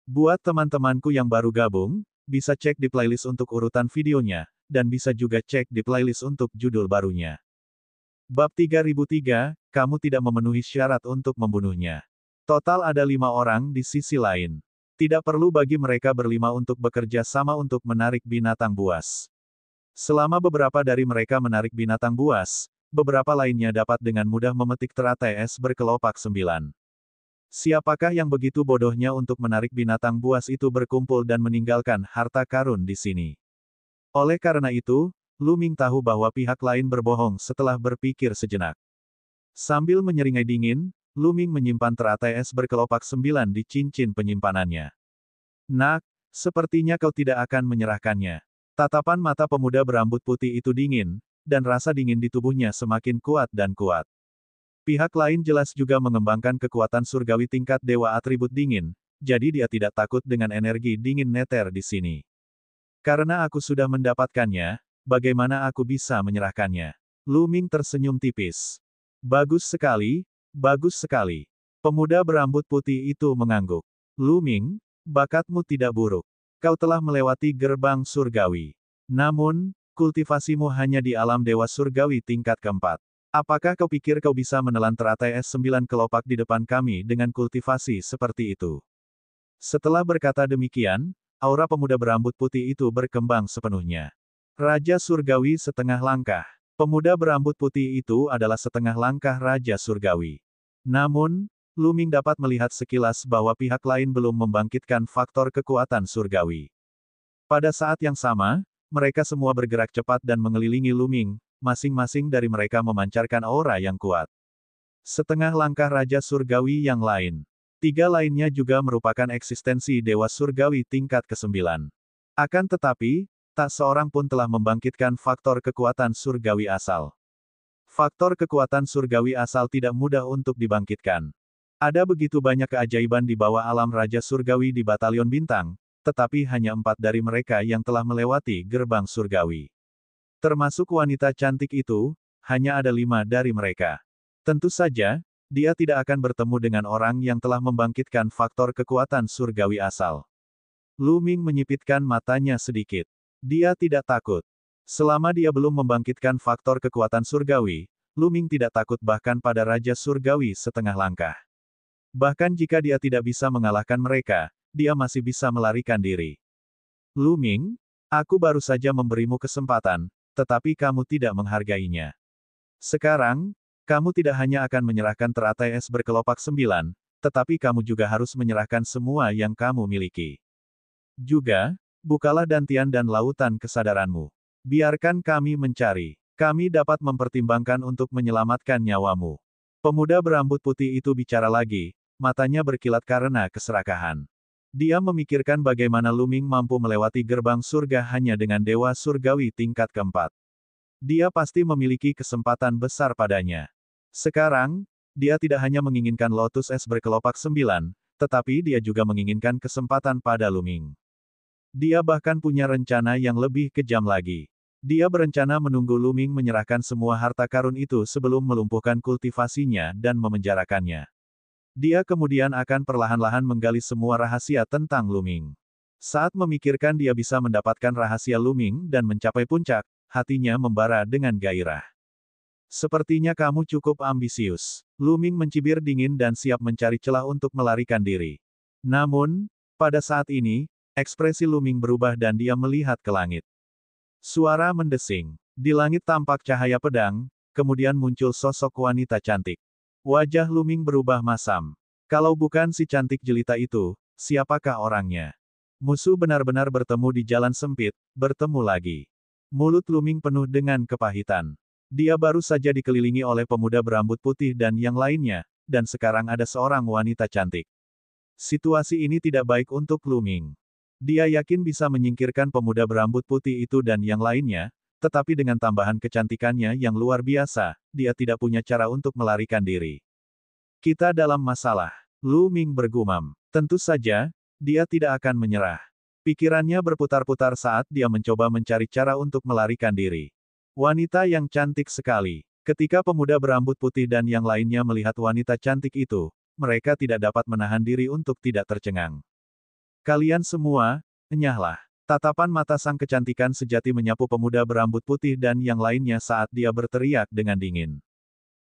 Buat teman-temanku yang baru gabung, bisa cek di playlist untuk urutan videonya, dan bisa juga cek di playlist untuk judul barunya. Bab 3003, kamu tidak memenuhi syarat untuk membunuhnya. Total ada 5 orang di sisi lain. Tidak perlu bagi mereka berlima untuk bekerja sama untuk menarik binatang buas. Selama beberapa dari mereka menarik binatang buas, beberapa lainnya dapat dengan mudah memetik teratai es berkelopak 9. Siapakah yang begitu bodohnya untuk menarik binatang buas itu berkumpul dan meninggalkan harta karun di sini? Oleh karena itu, Lu Ming tahu bahwa pihak lain berbohong setelah berpikir sejenak. Sambil menyeringai dingin, Lu Ming menyimpan teratai es berkelopak 9 di cincin penyimpanannya. Nak, sepertinya kau tidak akan menyerahkannya. Tatapan mata pemuda berambut putih itu dingin, dan rasa dingin di tubuhnya semakin kuat dan kuat. Pihak lain jelas juga mengembangkan kekuatan surgawi tingkat dewa atribut dingin, jadi dia tidak takut dengan energi dingin neter di sini. Karena aku sudah mendapatkannya, bagaimana aku bisa menyerahkannya? Lu Ming tersenyum tipis. Bagus sekali, bagus sekali. Pemuda berambut putih itu mengangguk. Lu Ming, bakatmu tidak buruk. Kau telah melewati gerbang surgawi. Namun, kultivasimu hanya di alam dewa surgawi tingkat keempat. Apakah kau pikir kau bisa menelan teratai es 9 kelopak di depan kami dengan kultivasi seperti itu? Setelah berkata demikian, aura pemuda berambut putih itu berkembang sepenuhnya. Raja Surgawi setengah langkah. Pemuda berambut putih itu adalah setengah langkah Raja Surgawi. Namun, Lu Ming dapat melihat sekilas bahwa pihak lain belum membangkitkan faktor kekuatan surgawi. Pada saat yang sama, mereka semua bergerak cepat dan mengelilingi Lu Ming. Masing-masing dari mereka memancarkan aura yang kuat. Setengah langkah Raja Surgawi yang lain. 3 lainnya juga merupakan eksistensi Dewa Surgawi tingkat ke-9. Akan tetapi, tak seorang pun telah membangkitkan faktor kekuatan surgawi asal. Faktor kekuatan surgawi asal tidak mudah untuk dibangkitkan. Ada begitu banyak keajaiban di bawah alam Raja Surgawi di Batalion Bintang, tetapi hanya 4 dari mereka yang telah melewati gerbang surgawi. Termasuk wanita cantik itu, hanya ada 5 dari mereka. Tentu saja, dia tidak akan bertemu dengan orang yang telah membangkitkan faktor kekuatan surgawi asal. Lu Ming menyipitkan matanya sedikit. Dia tidak takut. Selama dia belum membangkitkan faktor kekuatan surgawi, Lu Ming tidak takut bahkan pada Raja Surgawi setengah langkah. Bahkan jika dia tidak bisa mengalahkan mereka, dia masih bisa melarikan diri. Lu Ming, aku baru saja memberimu kesempatan, tetapi kamu tidak menghargainya. Sekarang, kamu tidak hanya akan menyerahkan teratai es berkelopak 9, tetapi kamu juga harus menyerahkan semua yang kamu miliki. Juga, bukalah dantian dan lautan kesadaranmu. Biarkan kami mencari. Kami dapat mempertimbangkan untuk menyelamatkan nyawamu. Pemuda berambut putih itu bicara lagi, matanya berkilat karena keserakahan. Dia memikirkan bagaimana Lu Ming mampu melewati gerbang surga hanya dengan dewa surgawi tingkat keempat. Dia pasti memiliki kesempatan besar padanya. Sekarang, dia tidak hanya menginginkan lotus es berkelopak 9, tetapi dia juga menginginkan kesempatan pada Lu Ming. Dia bahkan punya rencana yang lebih kejam lagi. Dia berencana menunggu Lu Ming menyerahkan semua harta karun itu sebelum melumpuhkan kultivasinya dan memenjarakannya. Dia kemudian akan perlahan-lahan menggali semua rahasia tentang Lu Ming. Saat memikirkan dia bisa mendapatkan rahasia Lu Ming dan mencapai puncak, hatinya membara dengan gairah. Sepertinya kamu cukup ambisius. Lu Ming mencibir dingin dan siap mencari celah untuk melarikan diri. Namun, pada saat ini, ekspresi Lu Ming berubah dan dia melihat ke langit. Suara mendesing. Di langit tampak cahaya pedang, kemudian muncul sosok wanita cantik. Wajah Lu Ming berubah masam. Kalau bukan si cantik jelita itu, siapakah orangnya? Musuh benar-benar bertemu di jalan sempit, bertemu lagi. Mulut Lu Ming penuh dengan kepahitan. Dia baru saja dikelilingi oleh pemuda berambut putih dan yang lainnya, dan sekarang ada seorang wanita cantik. Situasi ini tidak baik untuk Lu Ming. Dia yakin bisa menyingkirkan pemuda berambut putih itu dan yang lainnya, tetapi dengan tambahan kecantikannya yang luar biasa, dia tidak punya cara untuk melarikan diri. Kita dalam masalah. Lu Ming bergumam. Tentu saja, dia tidak akan menyerah. Pikirannya berputar-putar saat dia mencoba mencari cara untuk melarikan diri. Wanita yang cantik sekali. Ketika pemuda berambut putih dan yang lainnya melihat wanita cantik itu, mereka tidak dapat menahan diri untuk tidak tercengang. Kalian semua, enyahlah. Tatapan mata sang kecantikan sejati menyapu pemuda berambut putih dan yang lainnya saat dia berteriak dengan dingin.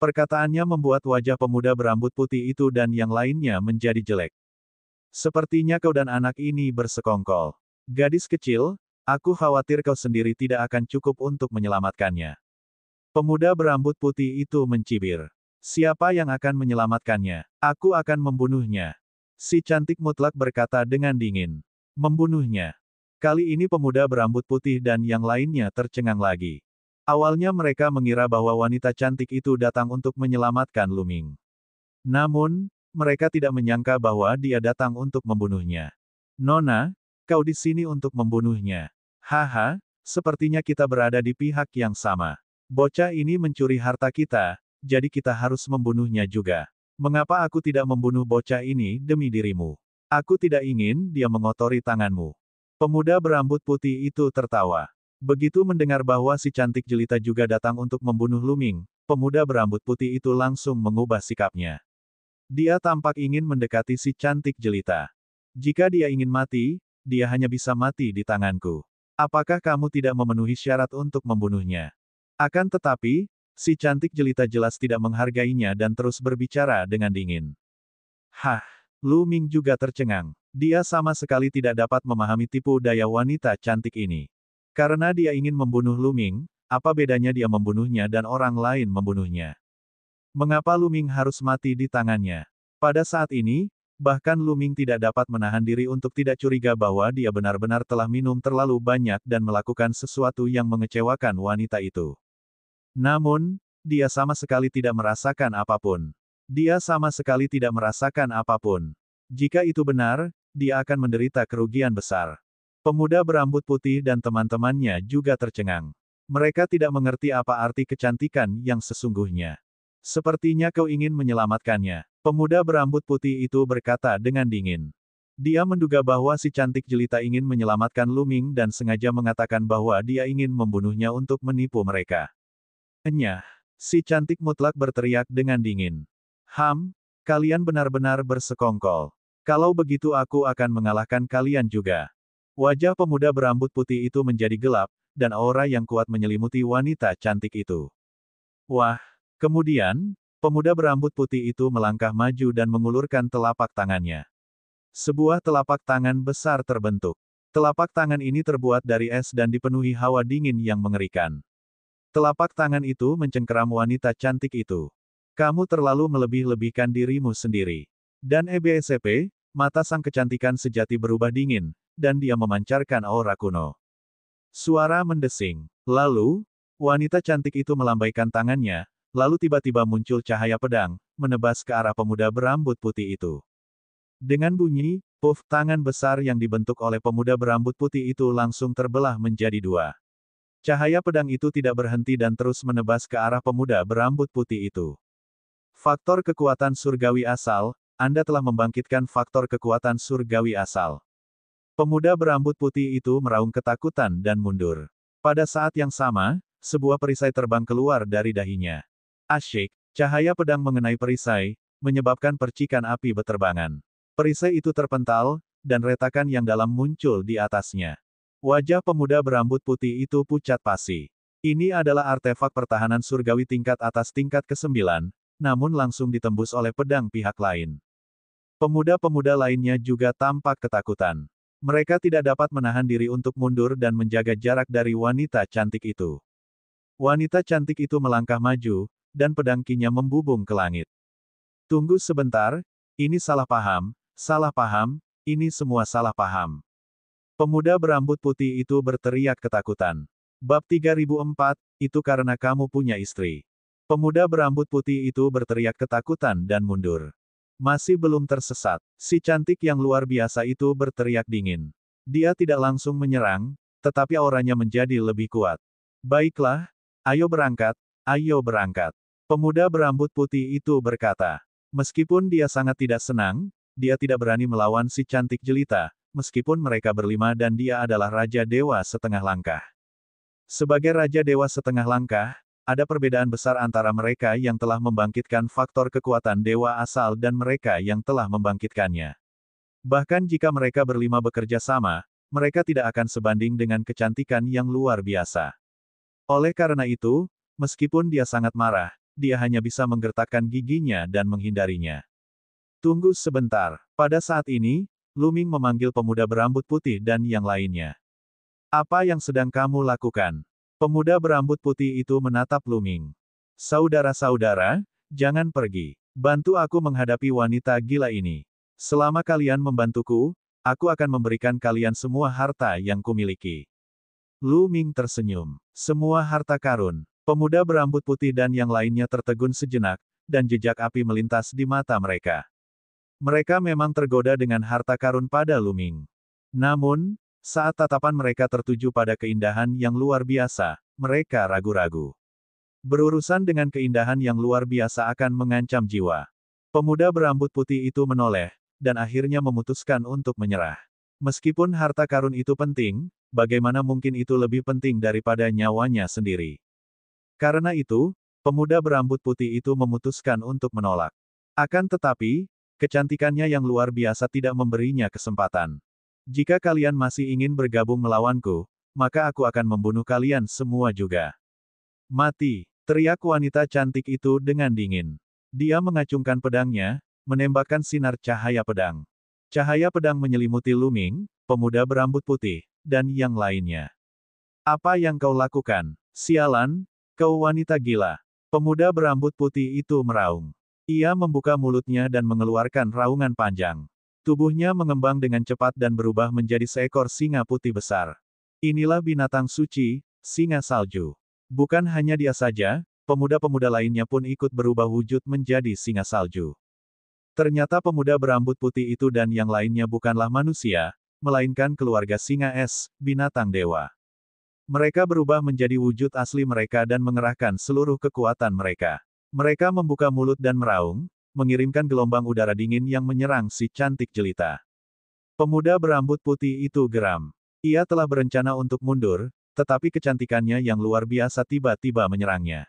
Perkataannya membuat wajah pemuda berambut putih itu dan yang lainnya menjadi jelek. Sepertinya kau dan anak ini bersekongkol. Gadis kecil, aku khawatir kau sendiri tidak akan cukup untuk menyelamatkannya. Pemuda berambut putih itu mencibir. Siapa yang akan menyelamatkannya? Aku akan membunuhnya. Si cantik mutlak berkata dengan dingin. Membunuhnya. Kali ini pemuda berambut putih dan yang lainnya tercengang lagi. Awalnya mereka mengira bahwa wanita cantik itu datang untuk menyelamatkan Luming. Namun, mereka tidak menyangka bahwa dia datang untuk membunuhnya. Nona, kau di sini untuk membunuhnya. Haha, sepertinya kita berada di pihak yang sama. Bocah ini mencuri harta kita, jadi kita harus membunuhnya juga. Mengapa aku tidak membunuh bocah ini demi dirimu? Aku tidak ingin dia mengotori tanganmu. Pemuda berambut putih itu tertawa. Begitu mendengar bahwa si cantik jelita juga datang untuk membunuh Luming, pemuda berambut putih itu langsung mengubah sikapnya. Dia tampak ingin mendekati si cantik jelita. Jika dia ingin mati, dia hanya bisa mati di tanganku. Apakah kamu tidak memenuhi syarat untuk membunuhnya? Akan tetapi, si cantik jelita jelas tidak menghargainya dan terus berbicara dengan dingin. Hah, Luming juga tercengang. Dia sama sekali tidak dapat memahami tipu daya wanita cantik ini. Karena dia ingin membunuh Luming, apa bedanya dia membunuhnya dan orang lain membunuhnya? Mengapa Luming harus mati di tangannya? Pada saat ini, bahkan Luming tidak dapat menahan diri untuk tidak curiga bahwa dia benar-benar telah minum terlalu banyak dan melakukan sesuatu yang mengecewakan wanita itu. Namun, dia sama sekali tidak merasakan apapun. Dia sama sekali tidak merasakan apapun. Jika itu benar, dia akan menderita kerugian besar. Pemuda berambut putih dan teman-temannya juga tercengang. Mereka tidak mengerti apa arti kecantikan yang sesungguhnya. Sepertinya kau ingin menyelamatkannya. Pemuda berambut putih itu berkata dengan dingin. Dia menduga bahwa si cantik jelita ingin menyelamatkan Luming dan sengaja mengatakan bahwa dia ingin membunuhnya untuk menipu mereka. Enyah. Si cantik mutlak berteriak dengan dingin. Kalian benar-benar bersekongkol. Kalau begitu aku akan mengalahkan kalian juga. Wajah pemuda berambut putih itu menjadi gelap, dan aura yang kuat menyelimuti wanita cantik itu. Wah! Kemudian, pemuda berambut putih itu melangkah maju dan mengulurkan telapak tangannya. Sebuah telapak tangan besar terbentuk. Telapak tangan ini terbuat dari es dan dipenuhi hawa dingin yang mengerikan. Telapak tangan itu mencengkeram wanita cantik itu. Kamu terlalu melebih-lebihkan dirimu sendiri. Dan EBSP, mata sang kecantikan sejati berubah dingin, dan dia memancarkan aura kuno. Suara mendesing. Lalu, wanita cantik itu melambaikan tangannya, lalu tiba-tiba muncul cahaya pedang, menebas ke arah pemuda berambut putih itu. Dengan bunyi, puff, tangan besar yang dibentuk oleh pemuda berambut putih itu langsung terbelah menjadi dua. Cahaya pedang itu tidak berhenti dan terus menebas ke arah pemuda berambut putih itu. Faktor kekuatan surgawi asal, Anda telah membangkitkan faktor kekuatan surgawi asal. Pemuda berambut putih itu meraung ketakutan dan mundur. Pada saat yang sama, sebuah perisai terbang keluar dari dahinya. Asyik, cahaya pedang mengenai perisai, menyebabkan percikan api beterbangan. Perisai itu terpental, dan retakan yang dalam muncul di atasnya. Wajah pemuda berambut putih itu pucat pasi. Ini adalah artefak pertahanan surgawi tingkat atas tingkat ke-9, namun langsung ditembus oleh pedang pihak lain. Pemuda-pemuda lainnya juga tampak ketakutan. Mereka tidak dapat menahan diri untuk mundur dan menjaga jarak dari wanita cantik itu. Wanita cantik itu melangkah maju, dan pedang kinya membubung ke langit. Tunggu sebentar, ini salah paham, ini semua salah paham. Pemuda berambut putih itu berteriak ketakutan. Bab 3004, itu karena kamu punya istri. Pemuda berambut putih itu berteriak ketakutan dan mundur. Masih belum tersesat. Si cantik yang luar biasa itu berteriak dingin. Dia tidak langsung menyerang, tetapi auranya menjadi lebih kuat. Baiklah, ayo berangkat, ayo berangkat. Pemuda berambut putih itu berkata. Meskipun dia sangat tidak senang, dia tidak berani melawan si cantik jelita, meskipun mereka berlima dan dia adalah Raja Dewa setengah langkah. Sebagai Raja Dewa setengah langkah, ada perbedaan besar antara mereka yang telah membangkitkan faktor kekuatan dewa asal dan mereka yang telah membangkitkannya. Bahkan jika mereka berlima bekerja sama, mereka tidak akan sebanding dengan kecantikan yang luar biasa. Oleh karena itu, meskipun dia sangat marah, dia hanya bisa menggertakkan giginya dan menghindarinya. Tunggu sebentar. Pada saat ini, Lu Ming memanggil pemuda berambut putih dan yang lainnya. Apa yang sedang kamu lakukan? Pemuda berambut putih itu menatap Lu Ming. Saudara-saudara, jangan pergi. Bantu aku menghadapi wanita gila ini. Selama kalian membantuku, aku akan memberikan kalian semua harta yang kumiliki. Lu Ming tersenyum. Semua harta karun. Pemuda berambut putih dan yang lainnya tertegun sejenak, dan jejak api melintas di mata mereka. Mereka memang tergoda dengan harta karun pada Lu Ming. Namun, saat tatapan mereka tertuju pada keindahan yang luar biasa, mereka ragu-ragu. Berurusan dengan keindahan yang luar biasa akan mengancam jiwa. Pemuda berambut putih itu menoleh, dan akhirnya memutuskan untuk menyerah. Meskipun harta karun itu penting, bagaimana mungkin itu lebih penting daripada nyawanya sendiri? Karena itu, pemuda berambut putih itu memutuskan untuk menolak. Akan tetapi, kecantikannya yang luar biasa tidak memberinya kesempatan. Jika kalian masih ingin bergabung melawanku, maka aku akan membunuh kalian semua juga. Mati! Teriak wanita cantik itu dengan dingin. Dia mengacungkan pedangnya, menembakkan sinar cahaya pedang. Cahaya pedang menyelimuti Lu Ming, pemuda berambut putih, dan yang lainnya. Apa yang kau lakukan? Sialan, kau wanita gila. Pemuda berambut putih itu meraung. Ia membuka mulutnya dan mengeluarkan raungan panjang. Tubuhnya mengembang dengan cepat dan berubah menjadi seekor singa putih besar. Inilah binatang suci, singa salju. Bukan hanya dia saja, pemuda-pemuda lainnya pun ikut berubah wujud menjadi singa salju. Ternyata pemuda berambut putih itu dan yang lainnya bukanlah manusia, melainkan keluarga singa es, binatang dewa. Mereka berubah menjadi wujud asli mereka dan mengerahkan seluruh kekuatan mereka. Mereka membuka mulut dan meraung, mengirimkan gelombang udara dingin yang menyerang si cantik jelita. Pemuda berambut putih itu geram. Ia telah berencana untuk mundur, tetapi kecantikannya yang luar biasa tiba-tiba menyerangnya.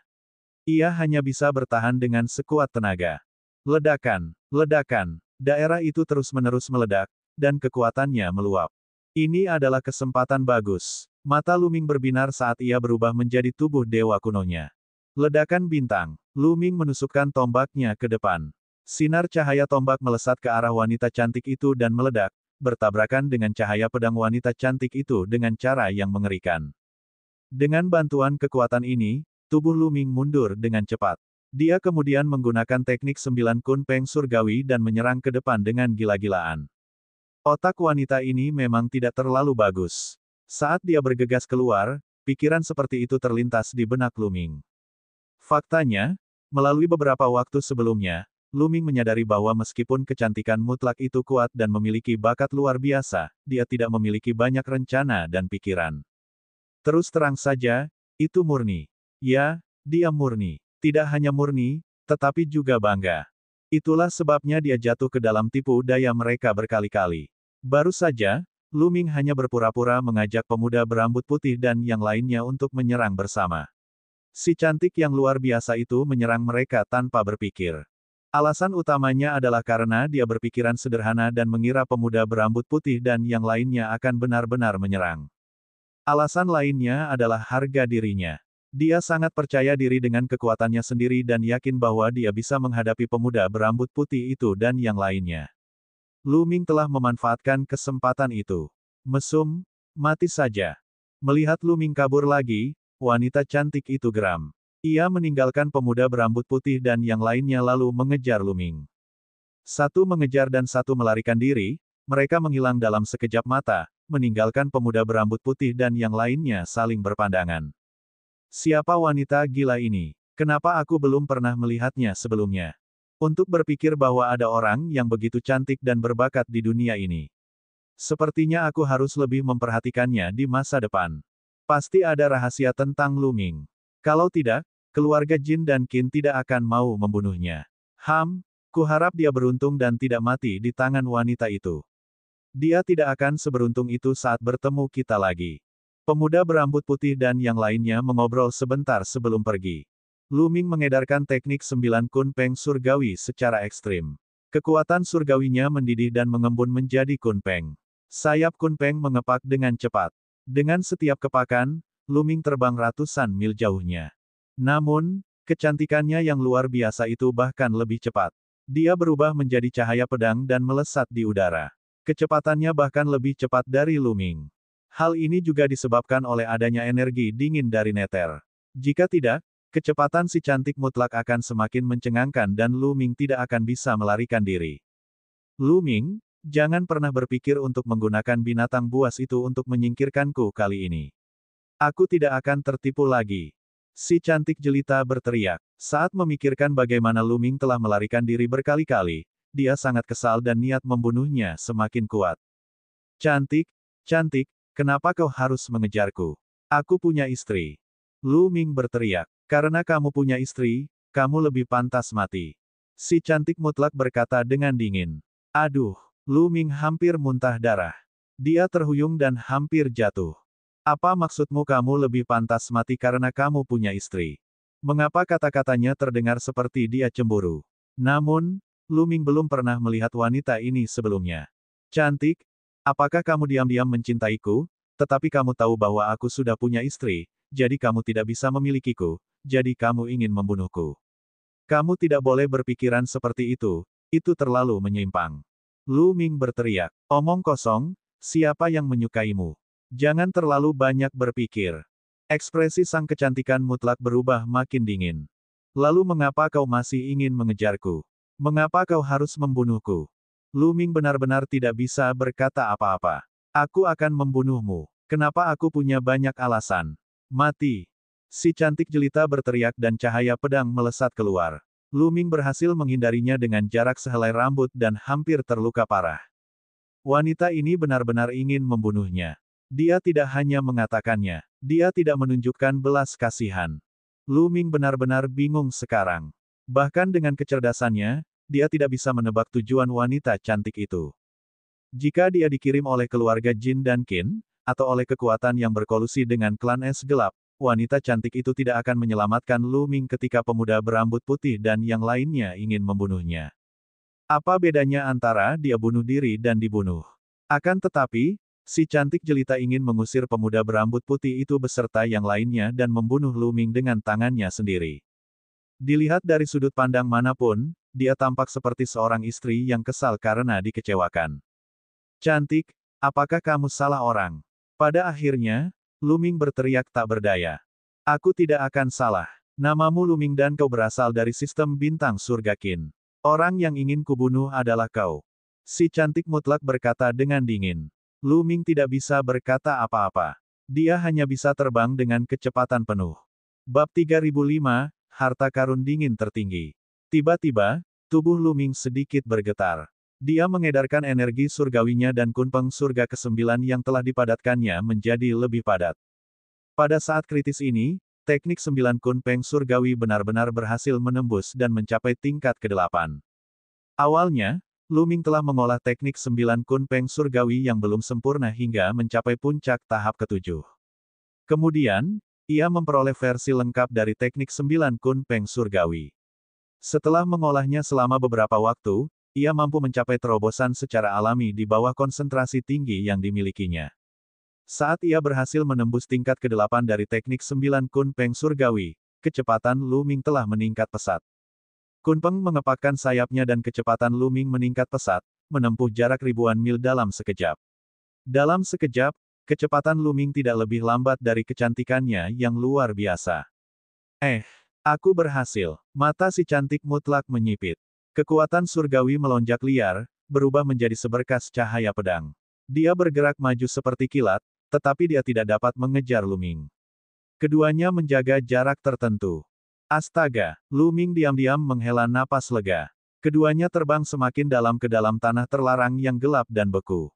Ia hanya bisa bertahan dengan sekuat tenaga. Ledakan, ledakan, daerah itu terus-menerus meledak, dan kekuatannya meluap. Ini adalah kesempatan bagus. Mata Lu Ming berbinar saat ia berubah menjadi tubuh dewa kunonya. Ledakan bintang. Lu Ming menusukkan tombaknya ke depan. Sinar cahaya tombak melesat ke arah wanita cantik itu dan meledak, bertabrakan dengan cahaya pedang wanita cantik itu dengan cara yang mengerikan. Dengan bantuan kekuatan ini, tubuh Lu Ming mundur dengan cepat. Dia kemudian menggunakan teknik 9 Kun Peng surgawi dan menyerang ke depan dengan gila-gilaan. Otak wanita ini memang tidak terlalu bagus. Saat dia bergegas keluar, pikiran seperti itu terlintas di benak Lu Ming. Faktanya, melalui beberapa waktu sebelumnya, Lu Ming menyadari bahwa meskipun kecantikan mutlak itu kuat dan memiliki bakat luar biasa, dia tidak memiliki banyak rencana dan pikiran. Terus terang saja, itu murni. Ya, dia murni. Tidak hanya murni, tetapi juga bangga. Itulah sebabnya dia jatuh ke dalam tipu daya mereka berkali-kali. Baru saja, Lu Ming hanya berpura-pura mengajak pemuda berambut putih dan yang lainnya untuk menyerang bersama. Si cantik yang luar biasa itu menyerang mereka tanpa berpikir. Alasan utamanya adalah karena dia berpikiran sederhana dan mengira pemuda berambut putih dan yang lainnya akan benar-benar menyerang. Alasan lainnya adalah harga dirinya. Dia sangat percaya diri dengan kekuatannya sendiri dan yakin bahwa dia bisa menghadapi pemuda berambut putih itu dan yang lainnya. Lu Ming telah memanfaatkan kesempatan itu. Mesum, mati saja. Melihat Lu Ming kabur lagi, wanita cantik itu geram. Ia meninggalkan pemuda berambut putih dan yang lainnya lalu mengejar Lu Ming. Satu mengejar dan satu melarikan diri, mereka menghilang dalam sekejap mata, meninggalkan pemuda berambut putih dan yang lainnya saling berpandangan. Siapa wanita gila ini? Kenapa aku belum pernah melihatnya sebelumnya? Untuk berpikir bahwa ada orang yang begitu cantik dan berbakat di dunia ini. Sepertinya aku harus lebih memperhatikannya di masa depan. Pasti ada rahasia tentang Lu Ming. Kalau tidak, keluarga Jin dan Qin tidak akan mau membunuhnya. Kuharap dia beruntung dan tidak mati di tangan wanita itu. Dia tidak akan seberuntung itu saat bertemu kita lagi. Pemuda berambut putih dan yang lainnya mengobrol sebentar sebelum pergi. Lu Ming mengedarkan teknik 9 Kun Peng surgawi secara ekstrim. Kekuatan surgawinya mendidih dan mengembun menjadi Kunpeng. Sayap Kunpeng mengepak dengan cepat. Dengan setiap kepakan, Luming terbang ratusan mil jauhnya. Namun, kecantikannya yang luar biasa itu bahkan lebih cepat. Dia berubah menjadi cahaya pedang dan melesat di udara. Kecepatannya bahkan lebih cepat dari Luming. Hal ini juga disebabkan oleh adanya energi dingin dari Nether. Jika tidak, kecepatan si cantik mutlak akan semakin mencengangkan dan Luming tidak akan bisa melarikan diri. Luming, jangan pernah berpikir untuk menggunakan binatang buas itu untuk menyingkirkanku kali ini. Aku tidak akan tertipu lagi. Si cantik jelita berteriak. Saat memikirkan bagaimana Luming telah melarikan diri berkali-kali, dia sangat kesal dan niat membunuhnya semakin kuat. Cantik, cantik, kenapa kau harus mengejarku? Aku punya istri. Luming berteriak. Karena kamu punya istri, kamu lebih pantas mati. Si cantik mutlak berkata dengan dingin. Aduh. Luming hampir muntah darah. Dia terhuyung dan hampir jatuh. Apa maksudmu kamu lebih pantas mati karena kamu punya istri? Mengapa kata-katanya terdengar seperti dia cemburu? Namun, Luming belum pernah melihat wanita ini sebelumnya. Cantik, apakah kamu diam-diam mencintaiku, tetapi kamu tahu bahwa aku sudah punya istri, jadi kamu tidak bisa memilikiku, jadi kamu ingin membunuhku. Kamu tidak boleh berpikiran seperti itu terlalu menyimpang. Luming berteriak, omong kosong, siapa yang menyukaimu? Jangan terlalu banyak berpikir. Ekspresi sang kecantikan mutlak berubah makin dingin. Lalu mengapa kau masih ingin mengejarku? Mengapa kau harus membunuhku? Luming benar-benar tidak bisa berkata apa-apa. Aku akan membunuhmu. Kenapa aku punya banyak alasan? Mati. Si cantik jelita berteriak dan cahaya pedang melesat keluar. Luming berhasil menghindarinya dengan jarak sehelai rambut dan hampir terluka parah. Wanita ini benar-benar ingin membunuhnya. Dia tidak hanya mengatakannya, dia tidak menunjukkan belas kasihan. Luming benar-benar bingung sekarang. Bahkan dengan kecerdasannya, dia tidak bisa menebak tujuan wanita cantik itu. Jika dia dikirim oleh keluarga Jin dan Qin, atau oleh kekuatan yang berkolusi dengan klan es gelap, wanita cantik itu tidak akan menyelamatkan Luming ketika pemuda berambut putih dan yang lainnya ingin membunuhnya. Apa bedanya antara dia bunuh diri dan dibunuh? Akan tetapi, si cantik jelita ingin mengusir pemuda berambut putih itu beserta yang lainnya dan membunuh Luming dengan tangannya sendiri. Dilihat dari sudut pandang manapun, dia tampak seperti seorang istri yang kesal karena dikecewakan. Cantik, apakah kamu salah orang? Pada akhirnya, Luming berteriak tak berdaya. Aku tidak akan salah. Namamu Luming dan kau berasal dari sistem bintang surga Qin. Orang yang ingin kubunuh adalah kau. Si cantik mutlak berkata dengan dingin. Luming tidak bisa berkata apa-apa. Dia hanya bisa terbang dengan kecepatan penuh. Bab 3005, Harta Karun Dingin Tertinggi. Tiba-tiba, tubuh Luming sedikit bergetar. Dia mengedarkan energi surgawinya dan kunpeng surga ke-9 yang telah dipadatkannya menjadi lebih padat. Pada saat kritis ini, teknik 9 kunpeng surgawi benar-benar berhasil menembus dan mencapai tingkat ke-8. Awalnya, Luming telah mengolah teknik 9 kunpeng surgawi yang belum sempurna hingga mencapai puncak tahap ke-7. Kemudian, ia memperoleh versi lengkap dari teknik 9 kunpeng surgawi. Setelah mengolahnya selama beberapa waktu, ia mampu mencapai terobosan secara alami di bawah konsentrasi tinggi yang dimilikinya. Saat ia berhasil menembus tingkat ke-8 dari teknik 9 kunpeng surgawi, kecepatan Luming telah meningkat pesat. Kunpeng mengepakkan sayapnya dan kecepatan Luming meningkat pesat, menempuh jarak ribuan mil dalam sekejap. Dalam sekejap, kecepatan Luming tidak lebih lambat dari kecantikannya yang luar biasa. Aku berhasil. Mata si cantik mutlak menyipit. Kekuatan surgawi melonjak liar, berubah menjadi seberkas cahaya pedang. Dia bergerak maju seperti kilat, tetapi dia tidak dapat mengejar Luming. Keduanya menjaga jarak tertentu. Astaga, Luming diam-diam menghela napas lega. Keduanya terbang semakin dalam ke dalam tanah terlarang yang gelap dan beku.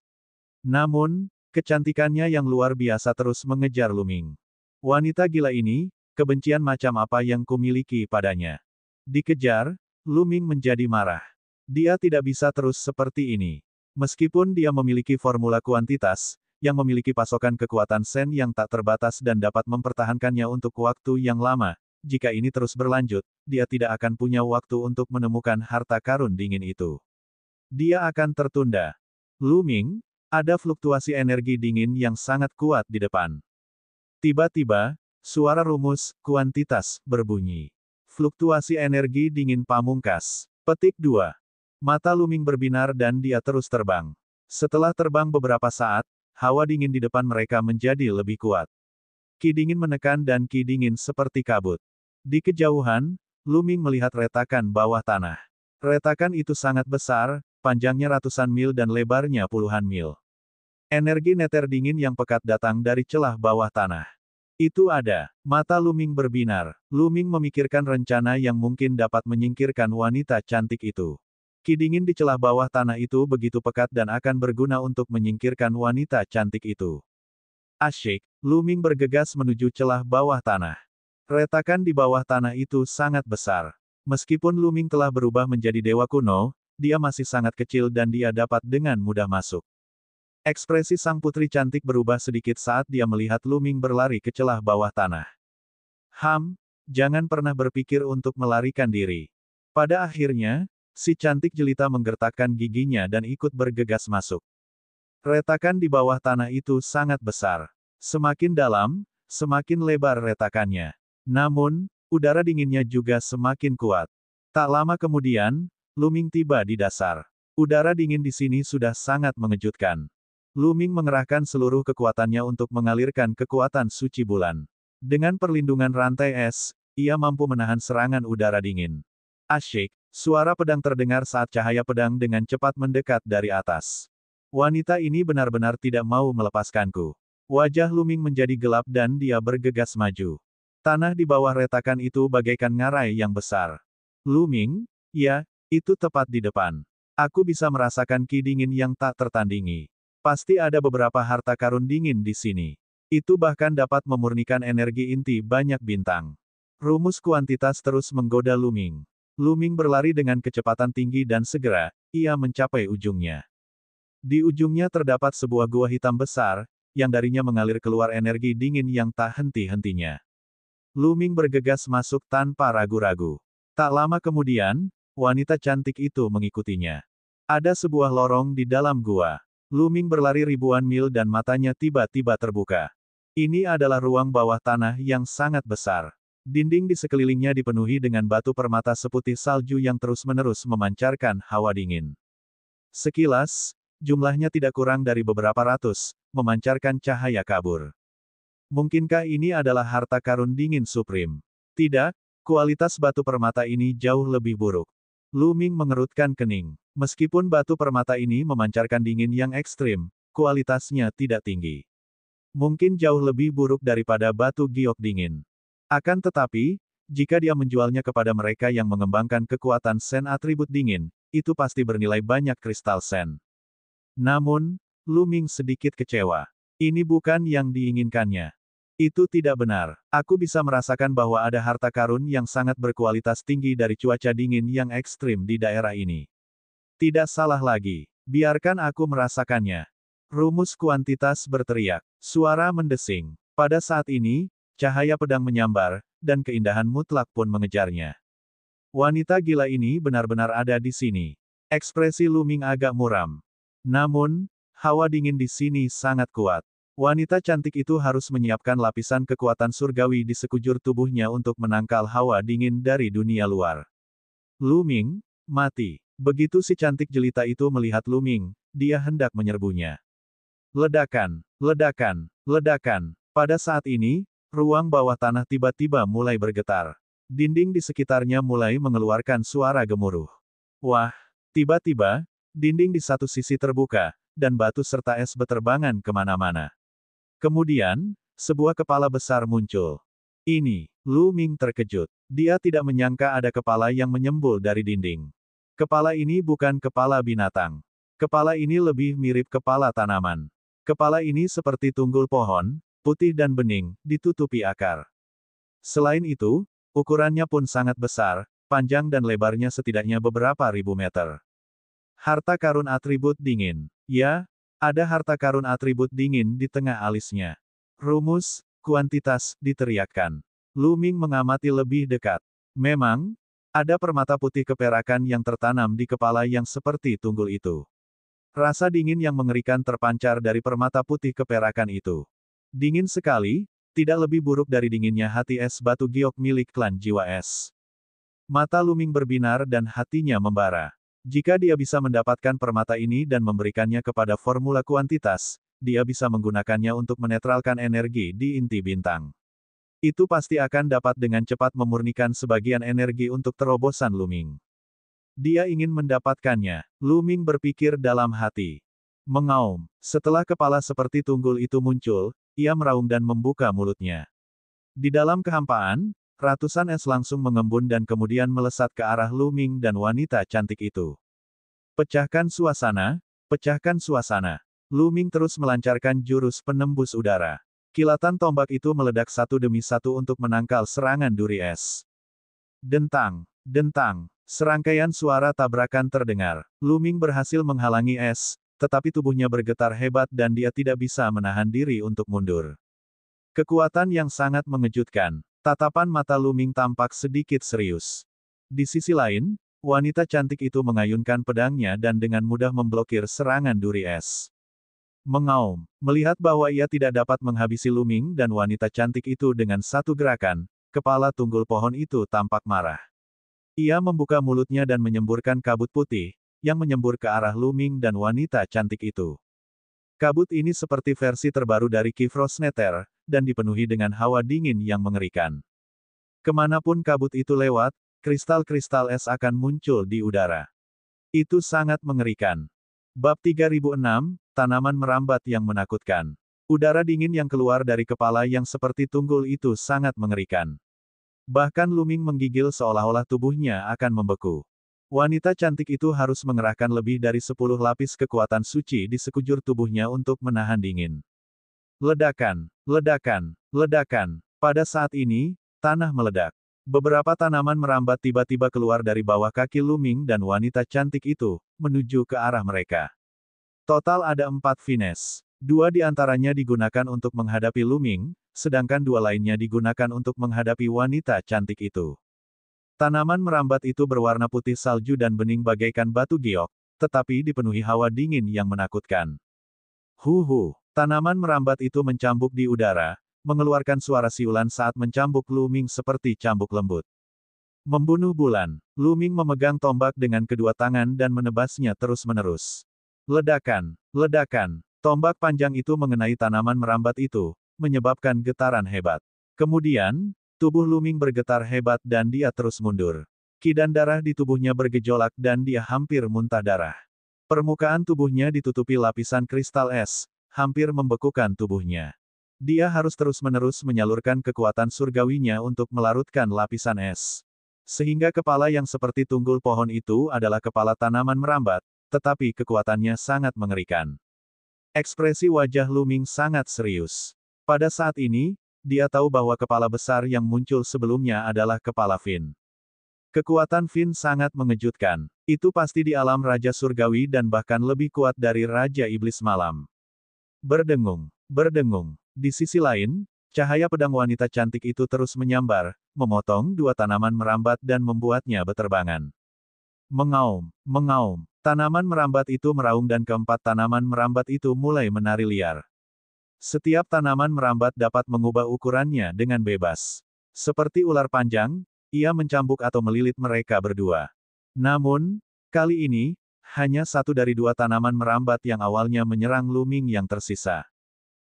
Namun, kecantikannya yang luar biasa terus mengejar Luming. Wanita gila ini, kebencian macam apa yang kumiliki padanya? Dikejar, Luming menjadi marah. Dia tidak bisa terus seperti ini. Meskipun dia memiliki formula kuantitas, yang memiliki pasokan kekuatan Sen yang tak terbatas dan dapat mempertahankannya untuk waktu yang lama, jika ini terus berlanjut, dia tidak akan punya waktu untuk menemukan harta karun dingin itu. dia akan tertunda. Lu Ming, ada fluktuasi energi dingin yang sangat kuat di depan. Tiba-tiba, suara rumus, kuantitas, berbunyi. Fluktuasi energi dingin pamungkas. Petik 2. Mata Lu Ming berbinar dan dia terus terbang. Setelah terbang beberapa saat, hawa dingin di depan mereka menjadi lebih kuat. Ki dingin menekan dan ki dingin seperti kabut. Di kejauhan, Lu Ming melihat retakan bawah tanah. Retakan itu sangat besar, panjangnya ratusan mil dan lebarnya puluhan mil. Energi neter dingin yang pekat datang dari celah bawah tanah. Itu ada. Mata Lu Ming berbinar. Lu Ming memikirkan rencana yang mungkin dapat menyingkirkan wanita cantik itu. Ki dingin di celah bawah tanah itu begitu pekat dan akan berguna untuk menyingkirkan wanita cantik itu. Asyik, Lu Ming bergegas menuju celah bawah tanah. Retakan di bawah tanah itu sangat besar. Meskipun Lu Ming telah berubah menjadi dewa kuno, dia masih sangat kecil dan dia dapat dengan mudah masuk. Ekspresi sang putri cantik berubah sedikit saat dia melihat Lu Ming berlari ke celah bawah tanah. Jangan pernah berpikir untuk melarikan diri. Pada akhirnya, si cantik jelita menggertakkan giginya dan ikut bergegas masuk. Retakan di bawah tanah itu sangat besar. Semakin dalam, semakin lebar retakannya. Namun, udara dinginnya juga semakin kuat. Tak lama kemudian, Lu Ming tiba di dasar. Udara dingin di sini sudah sangat mengejutkan. Lu Ming mengerahkan seluruh kekuatannya untuk mengalirkan kekuatan suci bulan. Dengan perlindungan rantai es, ia mampu menahan serangan udara dingin. Asyik, suara pedang terdengar saat cahaya pedang dengan cepat mendekat dari atas. Wanita ini benar-benar tidak mau melepaskanku. Wajah Lu Ming menjadi gelap dan dia bergegas maju. Tanah di bawah retakan itu bagaikan ngarai yang besar. Lu Ming, ya, itu tepat di depan. Aku bisa merasakan ki dingin yang tak tertandingi. Pasti ada beberapa harta karun dingin di sini. Itu bahkan dapat memurnikan energi inti banyak bintang. Rumus kuantitas terus menggoda Lu Ming. Lu Ming berlari dengan kecepatan tinggi dan segera, ia mencapai ujungnya. Di ujungnya terdapat sebuah gua hitam besar, yang darinya mengalir keluar energi dingin yang tak henti-hentinya. Lu Ming bergegas masuk tanpa ragu-ragu. Tak lama kemudian, wanita cantik itu mengikutinya. Ada sebuah lorong di dalam gua. Lu Ming berlari ribuan mil dan matanya tiba-tiba terbuka. Ini adalah ruang bawah tanah yang sangat besar. Dinding di sekelilingnya dipenuhi dengan batu permata seputih salju yang terus-menerus memancarkan hawa dingin. Sekilas, jumlahnya tidak kurang dari beberapa ratus, memancarkan cahaya kabur. Mungkinkah ini adalah harta karun dingin Supreme? Tidak, kualitas batu permata ini jauh lebih buruk. Lu Ming mengerutkan kening. Meskipun batu permata ini memancarkan dingin yang ekstrim, kualitasnya tidak tinggi. Mungkin jauh lebih buruk daripada batu giok dingin. Akan tetapi, jika dia menjualnya kepada mereka yang mengembangkan kekuatan sen atribut dingin, itu pasti bernilai banyak kristal sen. Namun, Lu Ming sedikit kecewa. Ini bukan yang diinginkannya. Itu tidak benar. Aku bisa merasakan bahwa ada harta karun yang sangat berkualitas tinggi dari cuaca dingin yang ekstrim di daerah ini. Tidak salah lagi. Biarkan aku merasakannya. Rumus kuantitas berteriak. Suara mendesing. Pada saat ini, cahaya pedang menyambar, dan keindahan mutlak pun mengejarnya. Wanita gila ini benar-benar ada di sini. Ekspresi Lu Ming agak muram. Namun, hawa dingin di sini sangat kuat. Wanita cantik itu harus menyiapkan lapisan kekuatan surgawi di sekujur tubuhnya untuk menangkal hawa dingin dari dunia luar. Lu Ming, mati. Begitu si cantik jelita itu melihat Lu Ming, dia hendak menyerbunya. Ledakan, ledakan, ledakan. Pada saat ini, ruang bawah tanah tiba-tiba mulai bergetar. Dinding di sekitarnya mulai mengeluarkan suara gemuruh. Wah, tiba-tiba, dinding di satu sisi terbuka, dan batu serta es beterbangan kemana-mana. Kemudian, sebuah kepala besar muncul. Ini, Lu Ming terkejut. Dia tidak menyangka ada kepala yang menyembul dari dinding. Kepala ini bukan kepala binatang. Kepala ini lebih mirip kepala tanaman. Kepala ini seperti tunggul pohon, putih dan bening, ditutupi akar. Selain itu, ukurannya pun sangat besar, panjang dan lebarnya setidaknya beberapa ribu meter. Harta karun atribut dingin. Ya, ada harta karun atribut dingin di tengah alisnya. Rumus, kuantitas, diteriakkan. Lu Ming mengamati lebih dekat. Memang, Ada permata putih keperakan yang tertanam di kepala yang seperti tunggul itu. Rasa dingin yang mengerikan terpancar dari permata putih keperakan itu. Dingin sekali, tidak lebih buruk dari dinginnya hati es batu giok milik klan jiwa es. Mata Luming berbinar dan hatinya membara. Jika dia bisa mendapatkan permata ini dan memberikannya kepada formula kuantitas, dia bisa menggunakannya untuk menetralkan energi di inti bintang. Itu pasti akan dapat dengan cepat memurnikan sebagian energi untuk terobosan Luming. Dia ingin mendapatkannya, Luming berpikir dalam hati. Mengaum, setelah kepala seperti tunggul itu muncul, ia meraung dan membuka mulutnya. Di dalam kehampaan, ratusan es langsung mengembun dan kemudian melesat ke arah Luming dan wanita cantik itu. Pecahkan suasana, pecahkan suasana. Luming terus melancarkan jurus penembus udara. Kilatan tombak itu meledak satu demi satu untuk menangkal serangan duri es. Dentang, dentang, serangkaian suara tabrakan terdengar. Luming berhasil menghalangi es, tetapi tubuhnya bergetar hebat dan dia tidak bisa menahan diri untuk mundur. Kekuatan yang sangat mengejutkan. Tatapan mata Luming tampak sedikit serius. Di sisi lain, wanita cantik itu mengayunkan pedangnya dan dengan mudah memblokir serangan duri es. Mengaum, melihat bahwa ia tidak dapat menghabisi Luming dan wanita cantik itu dengan satu gerakan, kepala tunggul pohon itu tampak marah. Ia membuka mulutnya dan menyemburkan kabut putih, yang menyembur ke arah Luming dan wanita cantik itu. Kabut ini seperti versi terbaru dari Kifrost Nether, dan dipenuhi dengan hawa dingin yang mengerikan. Kemanapun kabut itu lewat, kristal-kristal es akan muncul di udara. Itu sangat mengerikan. Bab 3006, Tanaman Merambat yang Menakutkan. Udara dingin yang keluar dari kepala yang seperti tunggul itu sangat mengerikan. Bahkan Luming menggigil seolah-olah tubuhnya akan membeku. Wanita cantik itu harus mengerahkan lebih dari 10 lapis kekuatan suci di sekujur tubuhnya untuk menahan dingin. Ledakan, ledakan, ledakan. Pada saat ini, tanah meledak. Beberapa tanaman merambat tiba-tiba keluar dari bawah kaki Luming dan wanita cantik itu, menuju ke arah mereka. Total ada 4 fines. 2 di antaranya digunakan untuk menghadapi Luming, sedangkan 2 lainnya digunakan untuk menghadapi wanita cantik itu. Tanaman merambat itu berwarna putih salju dan bening bagaikan batu giok, tetapi dipenuhi hawa dingin yang menakutkan. Huhu, tanaman merambat itu mencambuk di udara, mengeluarkan suara siulan saat mencambuk Luming seperti cambuk lembut. Membunuh bulan, Luming memegang tombak dengan kedua tangan dan menebasnya terus-menerus. Ledakan, ledakan, tombak panjang itu mengenai tanaman merambat itu, menyebabkan getaran hebat. Kemudian, tubuh Luming bergetar hebat dan dia terus mundur. Ki dan darah di tubuhnya bergejolak dan dia hampir muntah darah. Permukaan tubuhnya ditutupi lapisan kristal es, hampir membekukan tubuhnya. Dia harus terus-menerus menyalurkan kekuatan surgawinya untuk melarutkan lapisan es. Sehingga kepala yang seperti tunggul pohon itu adalah kepala tanaman merambat, tetapi kekuatannya sangat mengerikan. Ekspresi wajah Luming sangat serius. Pada saat ini, dia tahu bahwa kepala besar yang muncul sebelumnya adalah kepala Fin. Kekuatan Fin sangat mengejutkan. Itu pasti di alam Raja Surgawi dan bahkan lebih kuat dari Raja Iblis Malam. Berdengung, berdengung. Di sisi lain, cahaya pedang wanita cantik itu terus menyambar, memotong 2 tanaman merambat dan membuatnya beterbangan. Mengaum, mengaum. Tanaman merambat itu meraung dan keempat tanaman merambat itu mulai menari liar. Setiap tanaman merambat dapat mengubah ukurannya dengan bebas. Seperti ular panjang, ia mencambuk atau melilit mereka berdua. Namun, kali ini, hanya 1 dari 2 tanaman merambat yang awalnya menyerang Luming yang tersisa.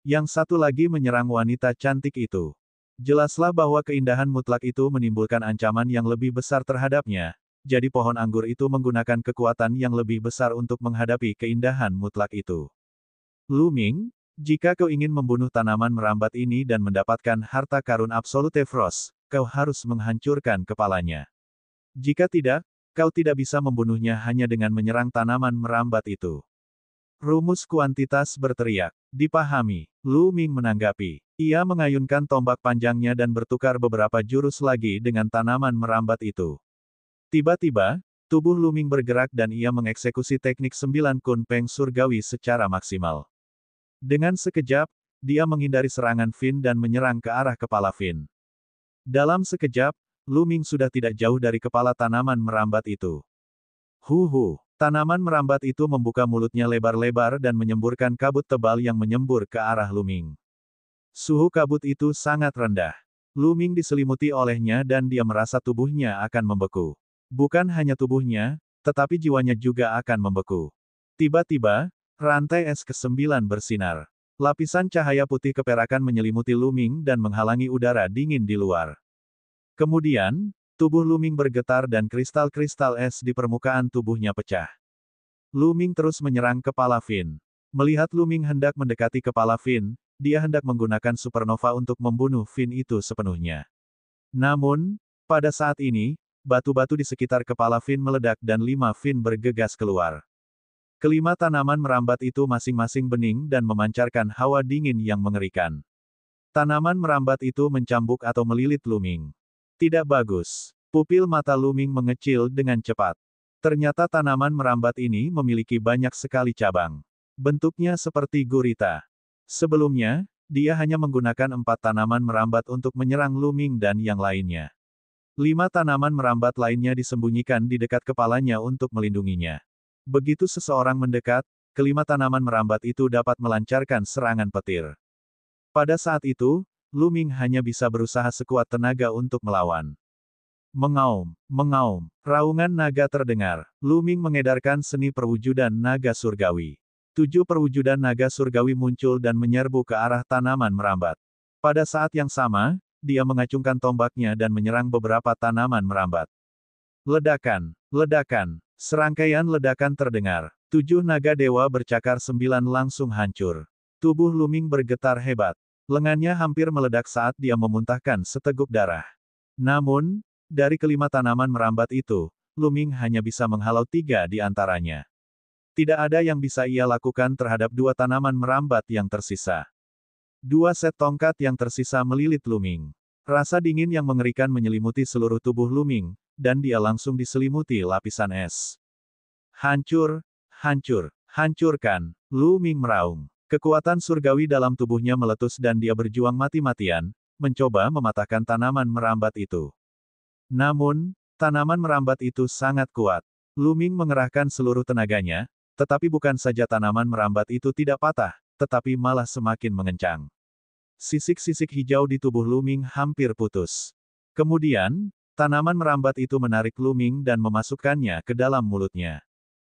Yang satu lagi menyerang wanita cantik itu. Jelaslah bahwa keindahan mutlak itu menimbulkan ancaman yang lebih besar terhadapnya, jadi pohon anggur itu menggunakan kekuatan yang lebih besar untuk menghadapi keindahan mutlak itu. Luming, jika kau ingin membunuh tanaman merambat ini dan mendapatkan harta karun Absolute Frost, kau harus menghancurkan kepalanya. Jika tidak, kau tidak bisa membunuhnya hanya dengan menyerang tanaman merambat itu. Rumus kuantitas berteriak. Dipahami. Luming menanggapi. Ia mengayunkan tombak panjangnya dan bertukar beberapa jurus lagi dengan tanaman merambat itu. Tiba-tiba, tubuh Luming bergerak dan ia mengeksekusi teknik 9 Kunpeng surgawi secara maksimal. Dengan sekejap, dia menghindari serangan Fin dan menyerang ke arah kepala Fin. Dalam sekejap, Luming sudah tidak jauh dari kepala tanaman merambat itu. Tanaman merambat itu membuka mulutnya lebar-lebar dan menyemburkan kabut tebal yang menyembur ke arah Luming. Suhu kabut itu sangat rendah. Luming diselimuti olehnya dan dia merasa tubuhnya akan membeku. Bukan hanya tubuhnya, tetapi jiwanya juga akan membeku. Tiba-tiba, rantai es ke-9 bersinar. Lapisan cahaya putih keperakan menyelimuti Luming dan menghalangi udara dingin di luar. Kemudian, tubuh Luming bergetar dan kristal-kristal es di permukaan tubuhnya pecah. Luming terus menyerang kepala Finn. Melihat Luming hendak mendekati kepala Finn, dia hendak menggunakan supernova untuk membunuh Finn itu sepenuhnya. Namun, pada saat ini, batu-batu di sekitar kepala Finn meledak dan 5 Finn bergegas keluar. Kelima tanaman merambat itu masing-masing bening dan memancarkan hawa dingin yang mengerikan. Tanaman merambat itu mencambuk atau melilit Luming. Tidak bagus. Pupil mata Luming mengecil dengan cepat. Ternyata tanaman merambat ini memiliki banyak sekali cabang. Bentuknya seperti gurita. Sebelumnya, dia hanya menggunakan 4 tanaman merambat untuk menyerang Luming dan yang lainnya. 5 tanaman merambat lainnya disembunyikan di dekat kepalanya untuk melindunginya. Begitu seseorang mendekat, kelima tanaman merambat itu dapat melancarkan serangan petir. Pada saat itu, Luming hanya bisa berusaha sekuat tenaga untuk melawan. Mengaum, raungan naga terdengar. Luming mengedarkan seni perwujudan naga surgawi. 7 perwujudan naga surgawi muncul dan menyerbu ke arah tanaman merambat. Pada saat yang sama, dia mengacungkan tombaknya dan menyerang beberapa tanaman merambat. Ledakan, serangkaian ledakan terdengar. 7 naga dewa bercakar 9 langsung hancur. Tubuh Luming bergetar hebat. Lengannya hampir meledak saat dia memuntahkan seteguk darah. Namun, dari kelima tanaman merambat itu, Luming hanya bisa menghalau 3 di antaranya. Tidak ada yang bisa ia lakukan terhadap 2 tanaman merambat yang tersisa. 2 set tongkat yang tersisa melilit Luming. Rasa dingin yang mengerikan menyelimuti seluruh tubuh Luming, dan dia langsung diselimuti lapisan es. Hancurkan, Luming meraung. Kekuatan surgawi dalam tubuhnya meletus dan dia berjuang mati-matian, mencoba mematahkan tanaman merambat itu. Namun, tanaman merambat itu sangat kuat. Luming mengerahkan seluruh tenaganya, tetapi bukan saja tanaman merambat itu tidak patah, tetapi malah semakin mengencang. Sisik-sisik hijau di tubuh Luming hampir putus. Kemudian, tanaman merambat itu menarik Luming dan memasukkannya ke dalam mulutnya.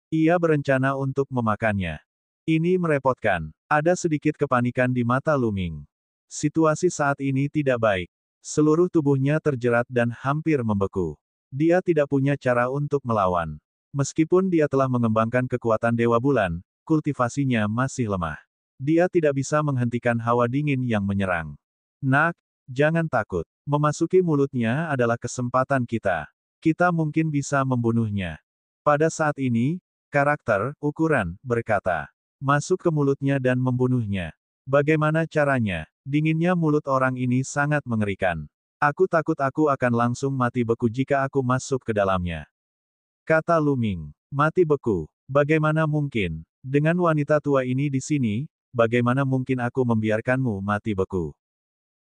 Ia berencana untuk memakannya. Ini merepotkan. Ada sedikit kepanikan di mata Luming. Situasi saat ini tidak baik. Seluruh tubuhnya terjerat dan hampir membeku. Dia tidak punya cara untuk melawan. Meskipun dia telah mengembangkan kekuatan Dewa Bulan, kultivasinya masih lemah. Dia tidak bisa menghentikan hawa dingin yang menyerang. Nak, jangan takut. Memasuki mulutnya adalah kesempatan kita. Kita mungkin bisa membunuhnya. Pada saat ini, karakter, ukuran, berkata. Masuk ke mulutnya dan membunuhnya. Bagaimana caranya? Dinginnya mulut orang ini sangat mengerikan. Aku takut aku akan langsung mati beku jika aku masuk ke dalamnya. Kata Luming. Mati beku. Bagaimana mungkin? Dengan wanita tua ini di sini, bagaimana mungkin aku membiarkanmu mati beku?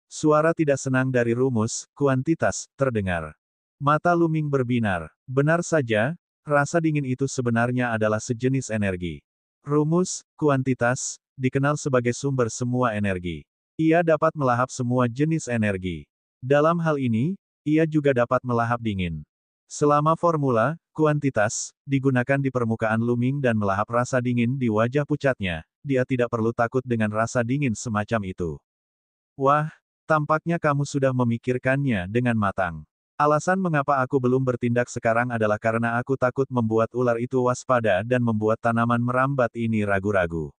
Suara tidak senang dari rumus, kuantitas, terdengar. Mata Luming berbinar. Benar saja, rasa dingin itu sebenarnya adalah sejenis energi. Rumus, kuantitas, dikenal sebagai sumber semua energi. Ia dapat melahap semua jenis energi. Dalam hal ini, ia juga dapat melahap dingin. Selama formula, kuantitas, digunakan di permukaan Luming dan melahap rasa dingin di wajah pucatnya, dia tidak perlu takut dengan rasa dingin semacam itu. Wah, tampaknya kamu sudah memikirkannya dengan matang. Alasan mengapa aku belum bertindak sekarang adalah karena aku takut membuat ular itu waspada dan membuat tanaman merambat ini ragu-ragu.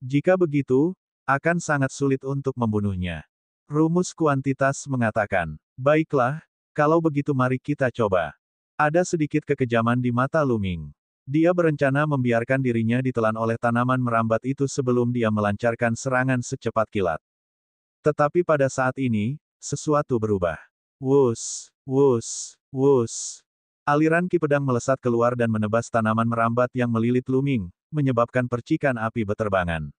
Jika begitu, akan sangat sulit untuk membunuhnya. Rumus kuantitas mengatakan, baiklah, kalau begitu mari kita coba. Ada sedikit kekejaman di mata Luming. Dia berencana membiarkan dirinya ditelan oleh tanaman merambat itu sebelum dia melancarkan serangan secepat kilat. Tetapi pada saat ini, sesuatu berubah. Wus. Aliran ki pedang melesat keluar dan menebas tanaman merambat yang melilit Luming, menyebabkan percikan api beterbangan.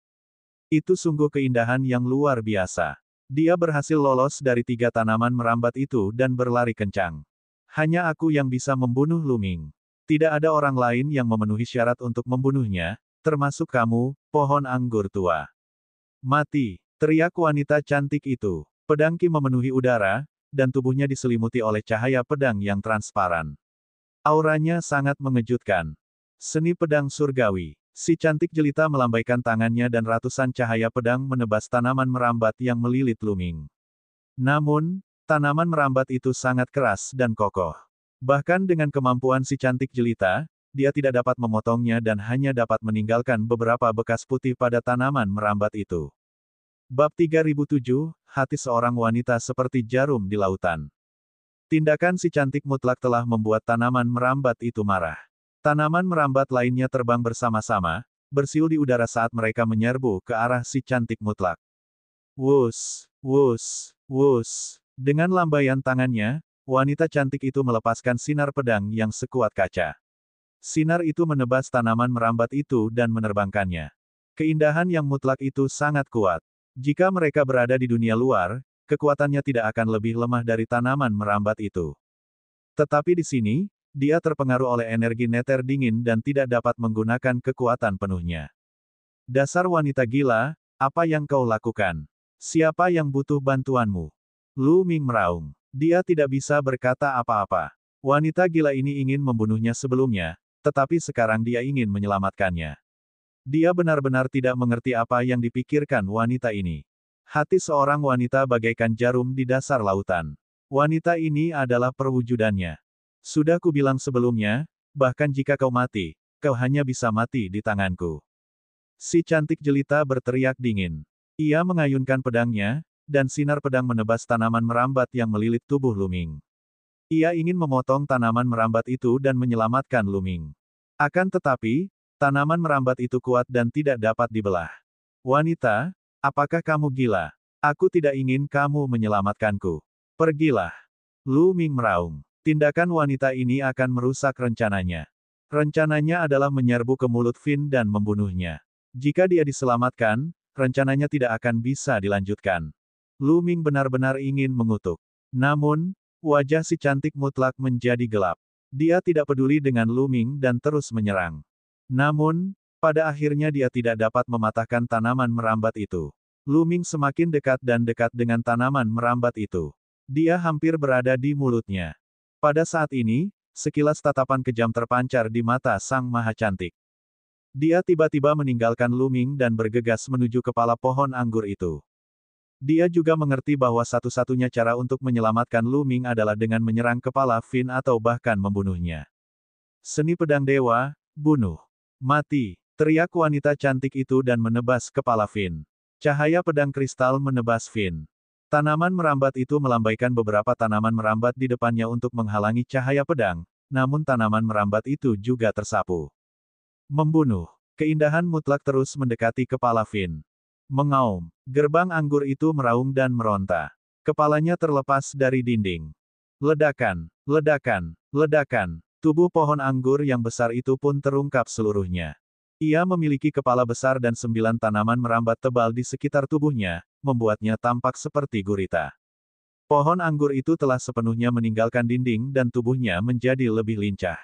Itu sungguh keindahan yang luar biasa. Dia berhasil lolos dari 3 tanaman merambat itu dan berlari kencang. Hanya aku yang bisa membunuh Luming. Tidak ada orang lain yang memenuhi syarat untuk membunuhnya, termasuk kamu, pohon anggur tua. Mati, teriak wanita cantik itu. Pedang Qi memenuhi udara, dan tubuhnya diselimuti oleh cahaya pedang yang transparan. Auranya sangat mengejutkan. Seni pedang surgawi. Si cantik jelita melambaikan tangannya dan ratusan cahaya pedang menebas tanaman merambat yang melilit Luming. Namun, tanaman merambat itu sangat keras dan kokoh. Bahkan dengan kemampuan si cantik jelita, dia tidak dapat memotongnya dan hanya dapat meninggalkan beberapa bekas putih pada tanaman merambat itu. Bab 3007, Hati Seorang Wanita Seperti Jarum di Lautan. Tindakan si cantik mutlak telah membuat tanaman merambat itu marah. Tanaman merambat lainnya terbang bersama-sama, bersiul di udara saat mereka menyerbu ke arah si cantik mutlak. Wus, wus, wus. Dengan lambaian tangannya, wanita cantik itu melepaskan sinar pedang yang sekuat kaca. Sinar itu menebas tanaman merambat itu dan menerbangkannya. Keindahan yang mutlak itu sangat kuat. Jika mereka berada di dunia luar, kekuatannya tidak akan lebih lemah dari tanaman merambat itu. Tetapi di sini, dia terpengaruh oleh energi neter dingin dan tidak dapat menggunakan kekuatan penuhnya. Dasar wanita gila, apa yang kau lakukan? Siapa yang butuh bantuanmu? Lu Ming meraung. Dia tidak bisa berkata apa-apa. Wanita gila ini ingin membunuhnya sebelumnya, tetapi sekarang dia ingin menyelamatkannya. Dia benar-benar tidak mengerti apa yang dipikirkan wanita ini. Hati seorang wanita bagaikan jarum di dasar lautan. Wanita ini adalah perwujudannya. Sudah kubilang sebelumnya, bahkan jika kau mati, kau hanya bisa mati di tanganku. Si cantik jelita berteriak dingin. Ia mengayunkan pedangnya, dan sinar pedang menebas tanaman merambat yang melilit tubuh Luming. Ia ingin memotong tanaman merambat itu dan menyelamatkan Luming. Akan tetapi, tanaman merambat itu kuat dan tidak dapat dibelah. Wanita, apakah kamu gila? Aku tidak ingin kamu menyelamatkanku. Pergilah. Luming meraung. Tindakan wanita ini akan merusak rencananya. Rencananya adalah menyerbu ke mulut Fin dan membunuhnya. Jika dia diselamatkan, rencananya tidak akan bisa dilanjutkan. Luming benar-benar ingin mengutuk. Namun, wajah si cantik mutlak menjadi gelap. Dia tidak peduli dengan Luming dan terus menyerang. Namun, pada akhirnya dia tidak dapat mematahkan tanaman merambat itu. Luming semakin dekat dan dekat dengan tanaman merambat itu. Dia hampir berada di mulutnya. Pada saat ini, sekilas tatapan kejam terpancar di mata sang maha cantik. Dia tiba-tiba meninggalkan Luming dan bergegas menuju kepala pohon anggur itu. Dia juga mengerti bahwa satu-satunya cara untuk menyelamatkan Luming adalah dengan menyerang kepala Fin atau bahkan membunuhnya. Seni pedang dewa, bunuh. Mati, teriak wanita cantik itu dan menebas kepala Fin. Cahaya pedang kristal menebas Fin. Tanaman merambat itu melambaikan beberapa tanaman merambat di depannya untuk menghalangi cahaya pedang, namun tanaman merambat itu juga tersapu. Membunuh. Keindahan mutlak terus mendekati kepala Fin. Mengaum. Gerbang anggur itu meraung dan meronta. Kepalanya terlepas dari dinding. Ledakan, ledakan, ledakan. Tubuh pohon anggur yang besar itu pun terungkap seluruhnya. Ia memiliki kepala besar dan 9 tanaman merambat tebal di sekitar tubuhnya, membuatnya tampak seperti gurita. Pohon anggur itu telah sepenuhnya meninggalkan dinding dan tubuhnya menjadi lebih lincah.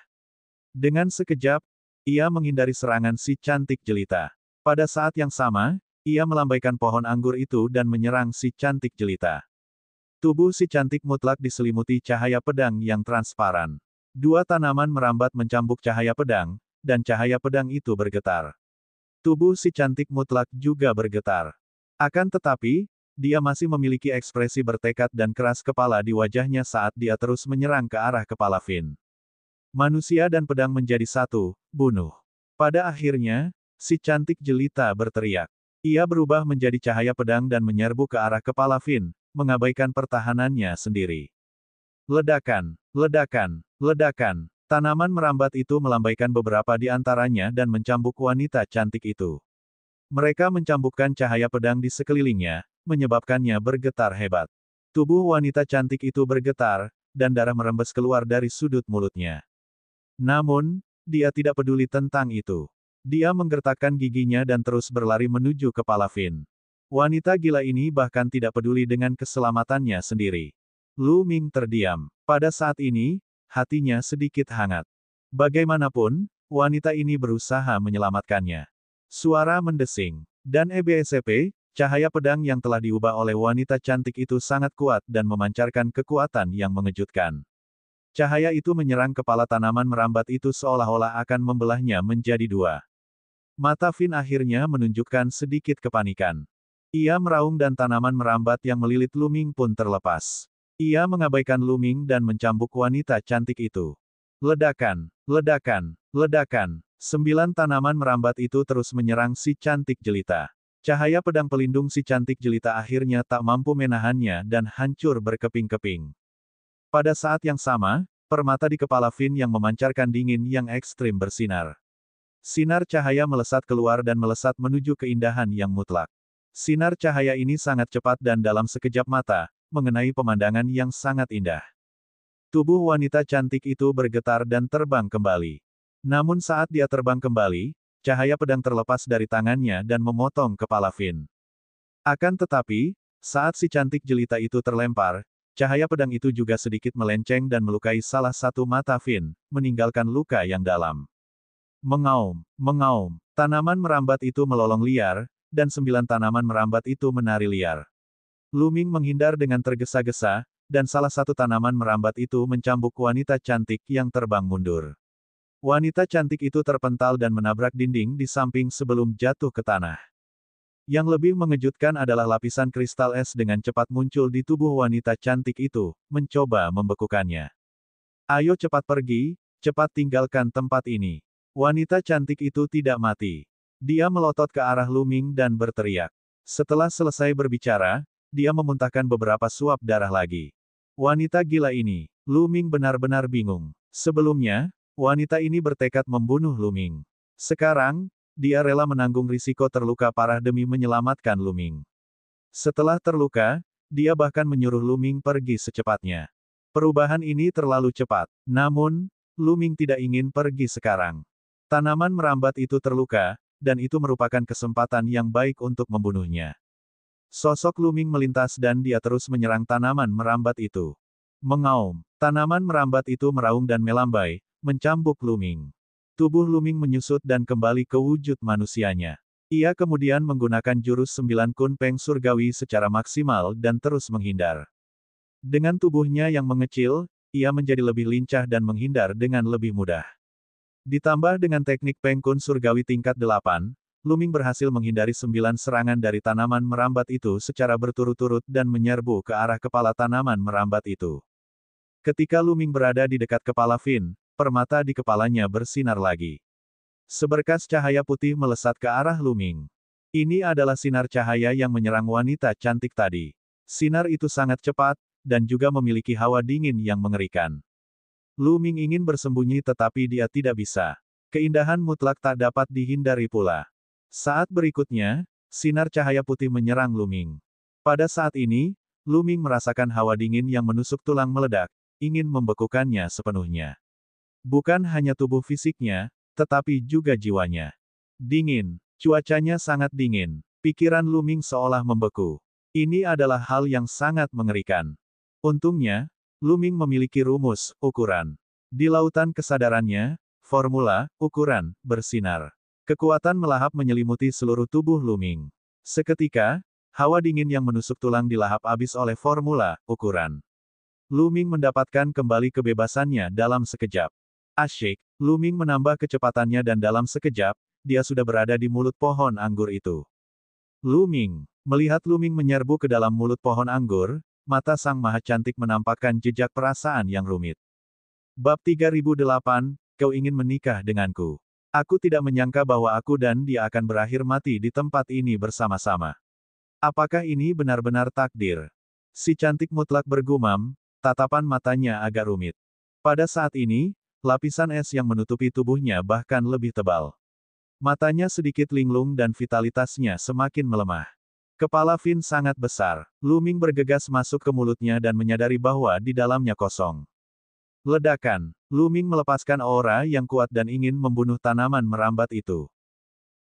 Dengan sekejap, ia menghindari serangan si cantik jelita. Pada saat yang sama, ia melambaikan pohon anggur itu dan menyerang si cantik jelita. Tubuh si cantik mutlak diselimuti cahaya pedang yang transparan. 2 tanaman merambat mencambuk cahaya pedang, dan cahaya pedang itu bergetar. Tubuh si cantik mutlak juga bergetar. Akan tetapi, dia masih memiliki ekspresi bertekad dan keras kepala di wajahnya saat dia terus menyerang ke arah kepala Fin. Manusia dan pedang menjadi satu, bunuh. Pada akhirnya, si cantik jelita berteriak. Ia berubah menjadi cahaya pedang dan menyerbu ke arah kepala Fin, mengabaikan pertahanannya sendiri. Ledakan, ledakan, ledakan. Tanaman merambat itu melambaikan beberapa di antaranya dan mencambuk wanita cantik itu. Mereka mencambukkan cahaya pedang di sekelilingnya, menyebabkannya bergetar hebat. Tubuh wanita cantik itu bergetar, dan darah merembes keluar dari sudut mulutnya. Namun, dia tidak peduli tentang itu. Dia menggertakkan giginya dan terus berlari menuju kepala Fin. Wanita gila ini bahkan tidak peduli dengan keselamatannya sendiri. Lu Ming terdiam. Pada saat ini, hatinya sedikit hangat. Bagaimanapun, wanita ini berusaha menyelamatkannya. Suara mendesing. Dan EBSP, cahaya pedang yang telah diubah oleh wanita cantik itu sangat kuat dan memancarkan kekuatan yang mengejutkan. Cahaya itu menyerang kepala tanaman merambat itu seolah-olah akan membelahnya menjadi dua. Mata Finn akhirnya menunjukkan sedikit kepanikan. Ia meraung dan tanaman merambat yang melilit Lu Ming pun terlepas. Ia mengabaikan Lu Ming dan mencambuk wanita cantik itu. Ledakan, ledakan, ledakan. 9 tanaman merambat itu terus menyerang si cantik jelita. Cahaya pedang pelindung si cantik jelita akhirnya tak mampu menahannya dan hancur berkeping-keping. Pada saat yang sama, permata di kepala Finn yang memancarkan dingin yang ekstrim bersinar. Sinar cahaya melesat keluar dan melesat menuju keindahan yang mutlak. Sinar cahaya ini sangat cepat dan dalam sekejap mata, mengenai pemandangan yang sangat indah. Tubuh wanita cantik itu bergetar dan terbang kembali. Namun saat dia terbang kembali, cahaya pedang terlepas dari tangannya dan memotong kepala Finn. Akan tetapi, saat si cantik jelita itu terlempar, cahaya pedang itu juga sedikit melenceng dan melukai salah satu mata Finn, meninggalkan luka yang dalam. Mengaum, mengaum, tanaman merambat itu melolong liar, dan 9 tanaman merambat itu menari liar. Lu Ming menghindar dengan tergesa-gesa, dan salah satu tanaman merambat itu mencambuk wanita cantik yang terbang mundur. Wanita cantik itu terpental dan menabrak dinding di samping sebelum jatuh ke tanah. Yang lebih mengejutkan adalah lapisan kristal es dengan cepat muncul di tubuh wanita cantik itu, mencoba membekukannya. Ayo cepat pergi, cepat tinggalkan tempat ini. Wanita cantik itu tidak mati. Dia melotot ke arah Lu Ming dan berteriak. Setelah selesai berbicara, dia memuntahkan beberapa suap darah lagi. Wanita gila ini, Lu Ming benar-benar bingung. Sebelumnya, wanita ini bertekad membunuh Lu Ming. Sekarang, dia rela menanggung risiko terluka parah demi menyelamatkan Lu Ming. Setelah terluka, dia bahkan menyuruh Lu Ming pergi secepatnya. Perubahan ini terlalu cepat. Namun, Lu Ming tidak ingin pergi sekarang. Tanaman merambat itu terluka, dan itu merupakan kesempatan yang baik untuk membunuhnya. Sosok Lu Ming melintas dan dia terus menyerang tanaman merambat itu. Mengaum, tanaman merambat itu meraung dan melambai, mencambuk Lu Ming. Tubuh Lu Ming menyusut dan kembali ke wujud manusianya. Ia kemudian menggunakan jurus 9 Kun Peng Surgawi secara maksimal dan terus menghindar. Dengan tubuhnya yang mengecil, ia menjadi lebih lincah dan menghindar dengan lebih mudah. Ditambah dengan teknik Peng Kun Surgawi tingkat 8, Lu Ming berhasil menghindari 9 serangan dari tanaman merambat itu secara berturut-turut dan menyerbu ke arah kepala tanaman merambat itu. Ketika Lu Ming berada di dekat kepala Finn, permata di kepalanya bersinar lagi. Seberkas cahaya putih melesat ke arah Lu Ming. Ini adalah sinar cahaya yang menyerang wanita cantik tadi. Sinar itu sangat cepat, dan juga memiliki hawa dingin yang mengerikan. Lu Ming ingin bersembunyi tetapi dia tidak bisa. Keindahan mutlak tak dapat dihindari pula. Saat berikutnya, sinar cahaya putih menyerang Lu Ming. Pada saat ini, Lu Ming merasakan hawa dingin yang menusuk tulang meledak, ingin membekukannya sepenuhnya. Bukan hanya tubuh fisiknya, tetapi juga jiwanya. Dingin, cuacanya sangat dingin. Pikiran Lu Ming seolah membeku. Ini adalah hal yang sangat mengerikan. Untungnya, Lu Ming memiliki rumus, ukuran. Di lautan kesadarannya, formula, ukuran, bersinar. Kekuatan melahap menyelimuti seluruh tubuh Lu Ming. Seketika, hawa dingin yang menusuk tulang dilahap habis oleh formula, ukuran. Lu Ming mendapatkan kembali kebebasannya dalam sekejap. Asyik, Lu Ming menambah kecepatannya dan dalam sekejap, dia sudah berada di mulut pohon anggur itu. Lu Ming. Melihat Lu Ming menyerbu ke dalam mulut pohon anggur, mata sang maha cantik menampakkan jejak perasaan yang rumit. Bab 3008, kau ingin menikah denganku. Aku tidak menyangka bahwa aku dan dia akan berakhir mati di tempat ini bersama-sama. Apakah ini benar-benar takdir? Si cantik mutlak bergumam, tatapan matanya agak rumit. Pada saat ini, lapisan es yang menutupi tubuhnya bahkan lebih tebal. Matanya sedikit linglung dan vitalitasnya semakin melemah. Kepala Finn sangat besar. Lu Ming bergegas masuk ke mulutnya dan menyadari bahwa di dalamnya kosong. Ledakan. Lu Ming melepaskan aura yang kuat dan ingin membunuh tanaman merambat itu.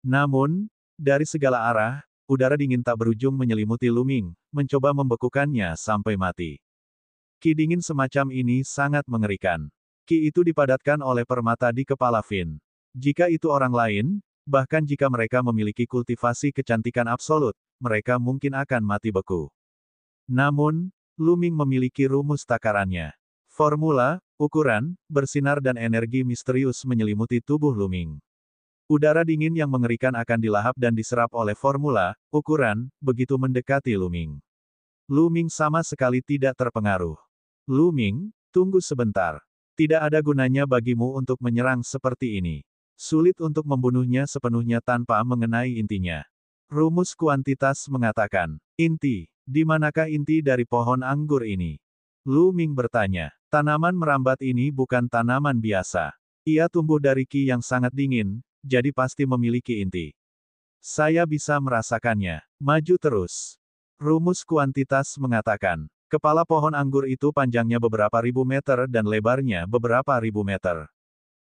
Namun, dari segala arah, udara dingin tak berujung menyelimuti Lu Ming, mencoba membekukannya sampai mati. Ki dingin semacam ini sangat mengerikan. Ki itu dipadatkan oleh permata di kepala Finn. Jika itu orang lain, bahkan jika mereka memiliki kultivasi kecantikan absolut, mereka mungkin akan mati beku. Namun, Lu Ming memiliki rumus takarannya. Formula, ukuran, bersinar dan energi misterius menyelimuti tubuh Lu Ming. Udara dingin yang mengerikan akan dilahap dan diserap oleh formula, ukuran, begitu mendekati Lu Ming. Lu Ming sama sekali tidak terpengaruh. Lu Ming, tunggu sebentar. Tidak ada gunanya bagimu untuk menyerang seperti ini. Sulit untuk membunuhnya sepenuhnya tanpa mengenai intinya. Rumus kuantitas mengatakan, inti, di manakah inti dari pohon anggur ini? Lu Ming bertanya, tanaman merambat ini bukan tanaman biasa. Ia tumbuh dari ki yang sangat dingin, jadi pasti memiliki inti. Saya bisa merasakannya. Maju terus. Rumus kuantitas mengatakan, kepala pohon anggur itu panjangnya beberapa ribu meter dan lebarnya beberapa ribu meter.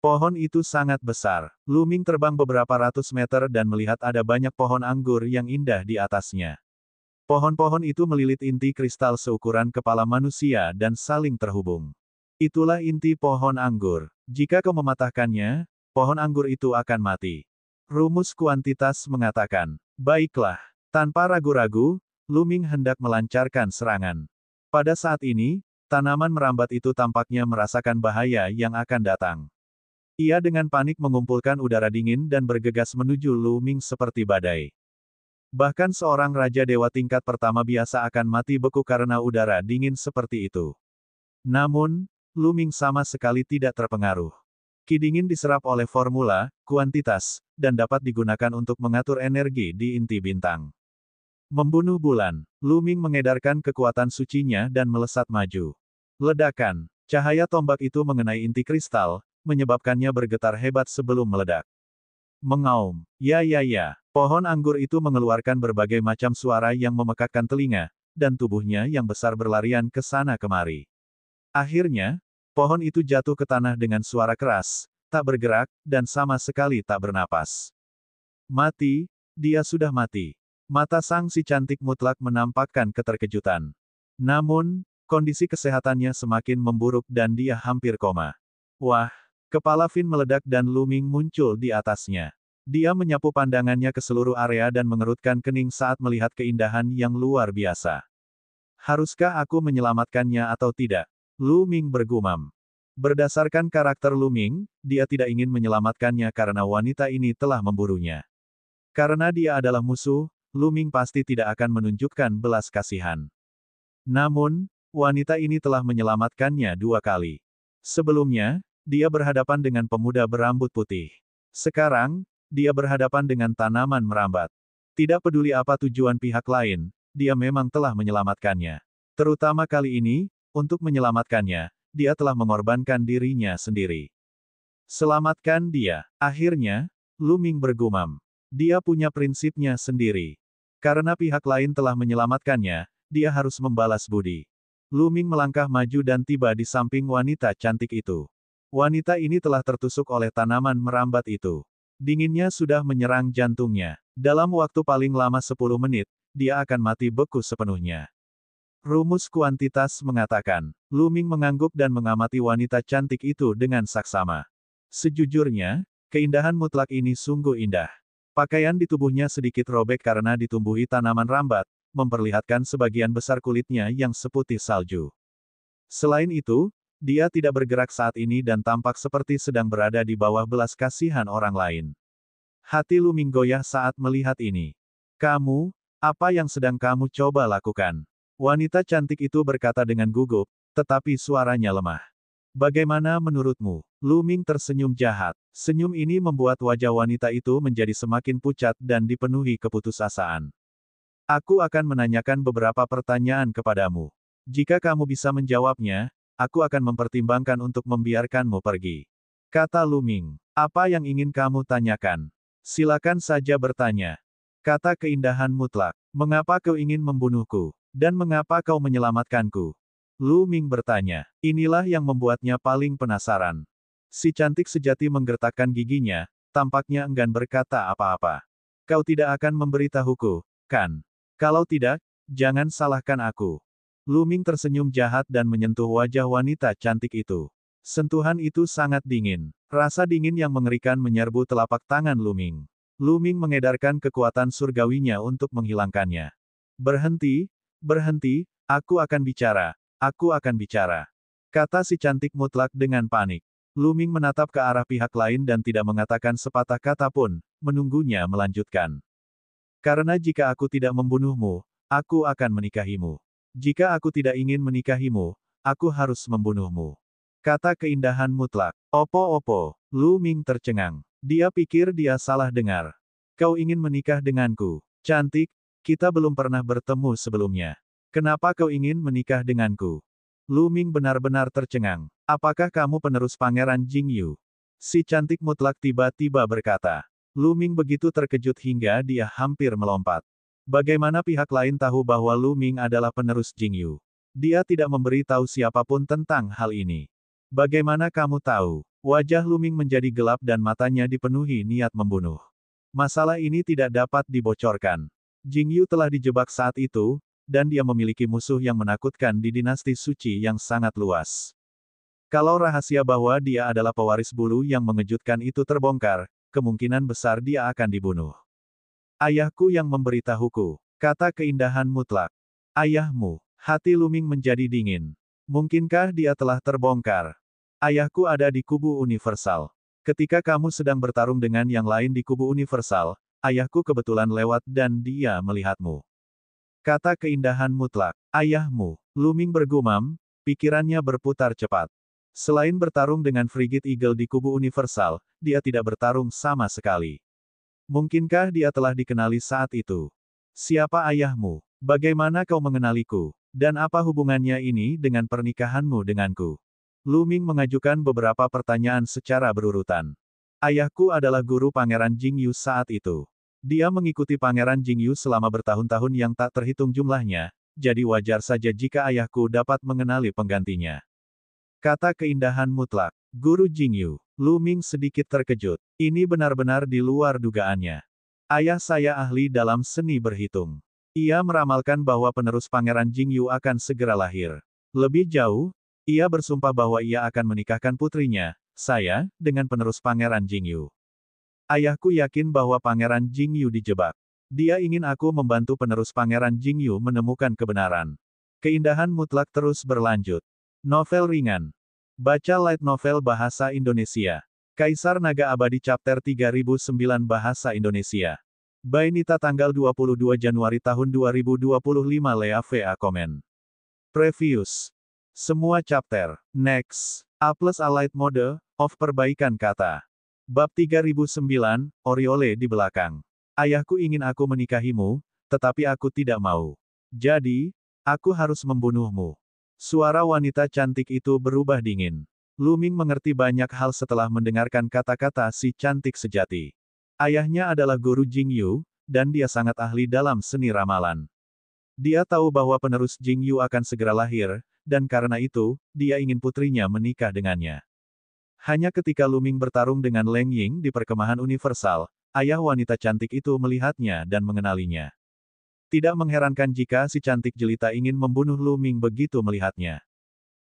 Pohon itu sangat besar. Lu Ming terbang beberapa ratus meter dan melihat ada banyak pohon anggur yang indah di atasnya. Pohon-pohon itu melilit inti kristal seukuran kepala manusia dan saling terhubung. Itulah inti pohon anggur. Jika kau mematahkannya, pohon anggur itu akan mati. Rumus kuantitas mengatakan, baiklah. Tanpa ragu-ragu, Lu Ming hendak melancarkan serangan. Pada saat ini, tanaman merambat itu tampaknya merasakan bahaya yang akan datang. Ia dengan panik mengumpulkan udara dingin dan bergegas menuju Lu Ming seperti badai. Bahkan seorang raja dewa tingkat pertama biasa akan mati beku karena udara dingin seperti itu. Namun, Lu Ming sama sekali tidak terpengaruh. Ki dingin diserap oleh formula, kuantitas, dan dapat digunakan untuk mengatur energi di inti bintang. Membunuh bulan, Lu Ming mengedarkan kekuatan sucinya dan melesat maju. Ledakan, cahaya tombak itu mengenai inti kristal, menyebabkannya bergetar hebat sebelum meledak. Mengaum, ya, pohon anggur itu mengeluarkan berbagai macam suara yang memekakkan telinga, dan tubuhnya yang besar berlarian ke sana kemari. Akhirnya, pohon itu jatuh ke tanah dengan suara keras, tak bergerak, dan sama sekali tak bernapas. Mati, dia sudah mati. Mata sang si cantik mutlak menampakkan keterkejutan. Namun, kondisi kesehatannya semakin memburuk dan dia hampir koma. Wah, kepala Finn meledak dan Lu Ming muncul di atasnya. Dia menyapu pandangannya ke seluruh area dan mengerutkan kening saat melihat keindahan yang luar biasa. Haruskah aku menyelamatkannya atau tidak? Lu Ming bergumam. Berdasarkan karakter Lu Ming, dia tidak ingin menyelamatkannya karena wanita ini telah memburunya. Karena dia adalah musuh, Lu Ming pasti tidak akan menunjukkan belas kasihan. Namun, wanita ini telah menyelamatkannya 2 kali. Sebelumnya, dia berhadapan dengan pemuda berambut putih. Sekarang, dia berhadapan dengan tanaman merambat. Tidak peduli apa tujuan pihak lain, dia memang telah menyelamatkannya. Terutama kali ini, untuk menyelamatkannya, dia telah mengorbankan dirinya sendiri. Selamatkan dia. Akhirnya, Lu Ming bergumam. Dia punya prinsipnya sendiri. Karena pihak lain telah menyelamatkannya, dia harus membalas budi. Lu Ming melangkah maju dan tiba di samping wanita cantik itu. Wanita ini telah tertusuk oleh tanaman merambat itu. Dinginnya sudah menyerang jantungnya. Dalam waktu paling lama 10 menit, dia akan mati beku sepenuhnya. Rumus kuantitas mengatakan, Lu Ming mengangguk dan mengamati wanita cantik itu dengan saksama. Sejujurnya, keindahan mutlak ini sungguh indah. Pakaian di tubuhnya sedikit robek karena ditumbuhi tanaman rambat, memperlihatkan sebagian besar kulitnya yang seputih salju. Selain itu, dia tidak bergerak saat ini dan tampak seperti sedang berada di bawah belas kasihan orang lain. Hati Lu Ming goyah saat melihat ini. Kamu, apa yang sedang kamu coba lakukan? Wanita cantik itu berkata dengan gugup, tetapi suaranya lemah. Bagaimana menurutmu? Lu Ming tersenyum jahat. Senyum ini membuat wajah wanita itu menjadi semakin pucat dan dipenuhi keputusasaan. Aku akan menanyakan beberapa pertanyaan kepadamu. Jika kamu bisa menjawabnya, aku akan mempertimbangkan untuk membiarkanmu pergi. Kata Lu Ming. Apa yang ingin kamu tanyakan? Silakan saja bertanya. Kata keindahan mutlak. Mengapa kau ingin membunuhku? Dan mengapa kau menyelamatkanku? Lu Ming bertanya. Inilah yang membuatnya paling penasaran. Si cantik sejati menggertakkan giginya, tampaknya enggan berkata apa-apa. Kau tidak akan memberitahuku, kan? Kalau tidak, jangan salahkan aku. Lu Ming tersenyum jahat dan menyentuh wajah wanita cantik itu. Sentuhan itu sangat dingin. Rasa dingin yang mengerikan menyerbu telapak tangan Lu Ming. Lu Ming mengedarkan kekuatan surgawinya untuk menghilangkannya. Berhenti, berhenti, aku akan bicara, aku akan bicara. Kata si cantik mutlak dengan panik. Lu Ming menatap ke arah pihak lain dan tidak mengatakan sepatah kata pun, menunggunya melanjutkan. Karena jika aku tidak membunuhmu, aku akan menikahimu. Jika aku tidak ingin menikahimu, aku harus membunuhmu. Kata keindahan mutlak. Opo-opo, Lu Ming tercengang. Dia pikir dia salah dengar. Kau ingin menikah denganku. Cantik, kita belum pernah bertemu sebelumnya. Kenapa kau ingin menikah denganku? Lu Ming benar-benar tercengang. Apakah kamu penerus Pangeran Jingyu? Si cantik mutlak tiba-tiba berkata. Lu Ming begitu terkejut hingga dia hampir melompat. Bagaimana pihak lain tahu bahwa Lu Ming adalah penerus Jingyu? Dia tidak memberi tahu siapapun tentang hal ini. Bagaimana kamu tahu? Wajah Lu Ming menjadi gelap dan matanya dipenuhi niat membunuh. Masalah ini tidak dapat dibocorkan. Jingyu telah dijebak saat itu, dan dia memiliki musuh yang menakutkan di dinasti suci yang sangat luas. Kalau rahasia bahwa dia adalah pewaris bulu yang mengejutkan itu terbongkar, kemungkinan besar dia akan dibunuh. Ayahku yang memberitahuku, kata keindahan mutlak. Ayahmu, hati Lu Ming menjadi dingin. Mungkinkah dia telah terbongkar? Ayahku ada di kubu universal. Ketika kamu sedang bertarung dengan yang lain di kubu universal, ayahku kebetulan lewat dan dia melihatmu. Kata keindahan mutlak. Ayahmu. Lu Ming bergumam, pikirannya berputar cepat. Selain bertarung dengan Frigid Eagle di kubu universal, dia tidak bertarung sama sekali. Mungkinkah dia telah dikenali saat itu? Siapa ayahmu? Bagaimana kau mengenaliku? Dan apa hubungannya ini dengan pernikahanmu denganku? Lu Ming mengajukan beberapa pertanyaan secara berurutan. Ayahku adalah guru Pangeran Jingyu saat itu. Dia mengikuti Pangeran Jingyu selama bertahun-tahun yang tak terhitung jumlahnya, jadi wajar saja jika ayahku dapat mengenali penggantinya. Kata keindahan mutlak. Guru Jingyu. Lu Ming sedikit terkejut. Ini benar-benar di luar dugaannya. Ayah saya ahli dalam seni berhitung. Ia meramalkan bahwa penerus Pangeran Jingyu akan segera lahir. Lebih jauh, ia bersumpah bahwa ia akan menikahkan putrinya, saya, dengan penerus Pangeran Jingyu. Ayahku yakin bahwa Pangeran Jingyu dijebak. Dia ingin aku membantu penerus Pangeran Jingyu menemukan kebenaran. Keindahan mutlak terus berlanjut. Novel ringan. Baca light novel bahasa Indonesia. Kaisar Naga Abadi Chapter 3009 Bahasa Indonesia. By Nita tanggal 22 Januari tahun 2025 Lea VA Komen. Previews. Semua chapter. Next. A plus A light mode, of perbaikan kata. Bab 3009, Oriole di belakang. Ayahku ingin aku menikahimu, tetapi aku tidak mau. Jadi, aku harus membunuhmu. Suara wanita cantik itu berubah dingin. Lu Ming mengerti banyak hal setelah mendengarkan kata-kata si cantik sejati. Ayahnya adalah guru Jingyu, dan dia sangat ahli dalam seni ramalan. Dia tahu bahwa penerus Jingyu akan segera lahir, dan karena itu, dia ingin putrinya menikah dengannya. Hanya ketika Lu Ming bertarung dengan Leng Ying di perkemahan universal, ayah wanita cantik itu melihatnya dan mengenalinya. Tidak mengherankan jika si cantik jelita ingin membunuh Lu Ming begitu melihatnya.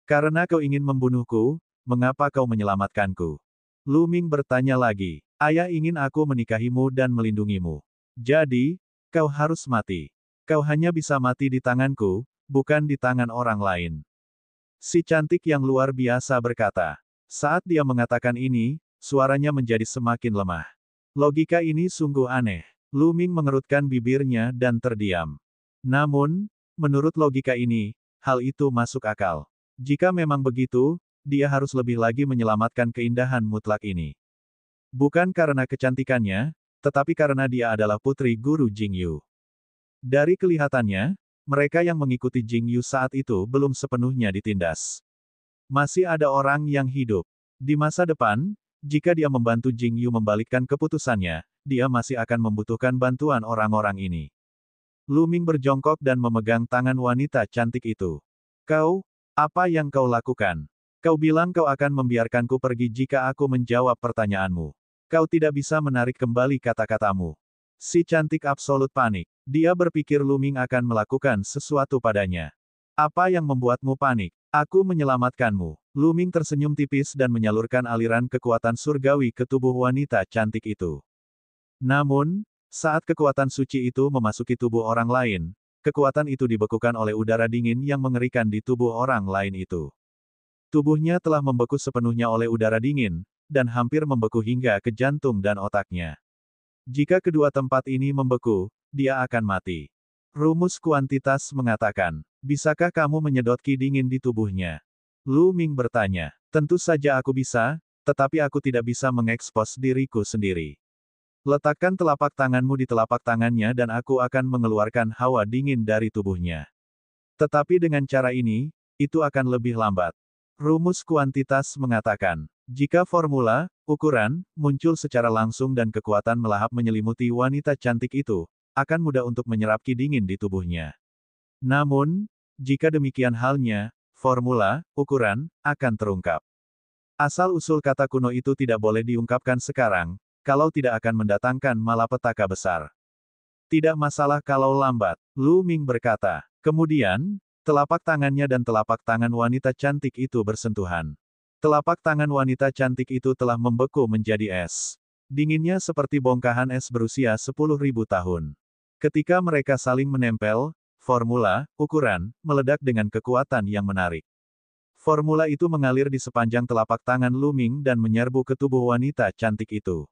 Karena kau ingin membunuhku, mengapa kau menyelamatkanku? Lu Ming bertanya lagi. Ayah ingin aku menikahimu dan melindungimu. Jadi, kau harus mati. Kau hanya bisa mati di tanganku, bukan di tangan orang lain. Si cantik yang luar biasa berkata. Saat dia mengatakan ini, suaranya menjadi semakin lemah. Logika ini sungguh aneh. Lu Ming mengerutkan bibirnya dan terdiam. Namun, menurut logika ini, hal itu masuk akal. Jika memang begitu, dia harus lebih lagi menyelamatkan keindahan mutlak ini. Bukan karena kecantikannya, tetapi karena dia adalah putri guru Jingyu. Dari kelihatannya, mereka yang mengikuti Jingyu saat itu belum sepenuhnya ditindas. Masih ada orang yang hidup. Di masa depan, jika dia membantu Jingyu membalikkan keputusannya, dia masih akan membutuhkan bantuan orang-orang ini. Lu Ming berjongkok dan memegang tangan wanita cantik itu. Kau, apa yang kau lakukan? Kau bilang kau akan membiarkanku pergi jika aku menjawab pertanyaanmu. Kau tidak bisa menarik kembali kata-katamu. Si cantik absolut panik. Dia berpikir Lu Ming akan melakukan sesuatu padanya. Apa yang membuatmu panik? Aku menyelamatkanmu. Lu Ming tersenyum tipis dan menyalurkan aliran kekuatan surgawi ke tubuh wanita cantik itu. Namun, saat kekuatan suci itu memasuki tubuh orang lain, kekuatan itu dibekukan oleh udara dingin yang mengerikan di tubuh orang lain itu. Tubuhnya telah membeku sepenuhnya oleh udara dingin, dan hampir membeku hingga ke jantung dan otaknya. Jika kedua tempat ini membeku, dia akan mati. Rumus kuantitas mengatakan, bisakah kamu menyedot ki dingin di tubuhnya? Lu Ming bertanya. Tentu saja aku bisa, tetapi aku tidak bisa mengekspos diriku sendiri. Letakkan telapak tanganmu di telapak tangannya dan aku akan mengeluarkan hawa dingin dari tubuhnya. Tetapi dengan cara ini, itu akan lebih lambat. Rumus kuantitas mengatakan, jika formula, ukuran, muncul secara langsung dan kekuatan melahap menyelimuti wanita cantik itu, akan mudah untuk menyerap ki dingin di tubuhnya. Namun, jika demikian halnya, formula, ukuran, akan terungkap. Asal-usul kata kuno itu tidak boleh diungkapkan sekarang, kalau tidak akan mendatangkan malapetaka besar. Tidak masalah kalau lambat, Lu Ming berkata. Kemudian, telapak tangannya dan telapak tangan wanita cantik itu bersentuhan. Telapak tangan wanita cantik itu telah membeku menjadi es. Dinginnya seperti bongkahan es berusia 10.000 tahun. Ketika mereka saling menempel, formula, ukuran, meledak dengan kekuatan yang menarik. Formula itu mengalir di sepanjang telapak tangan Lu Ming dan menyerbu ke tubuh wanita cantik itu.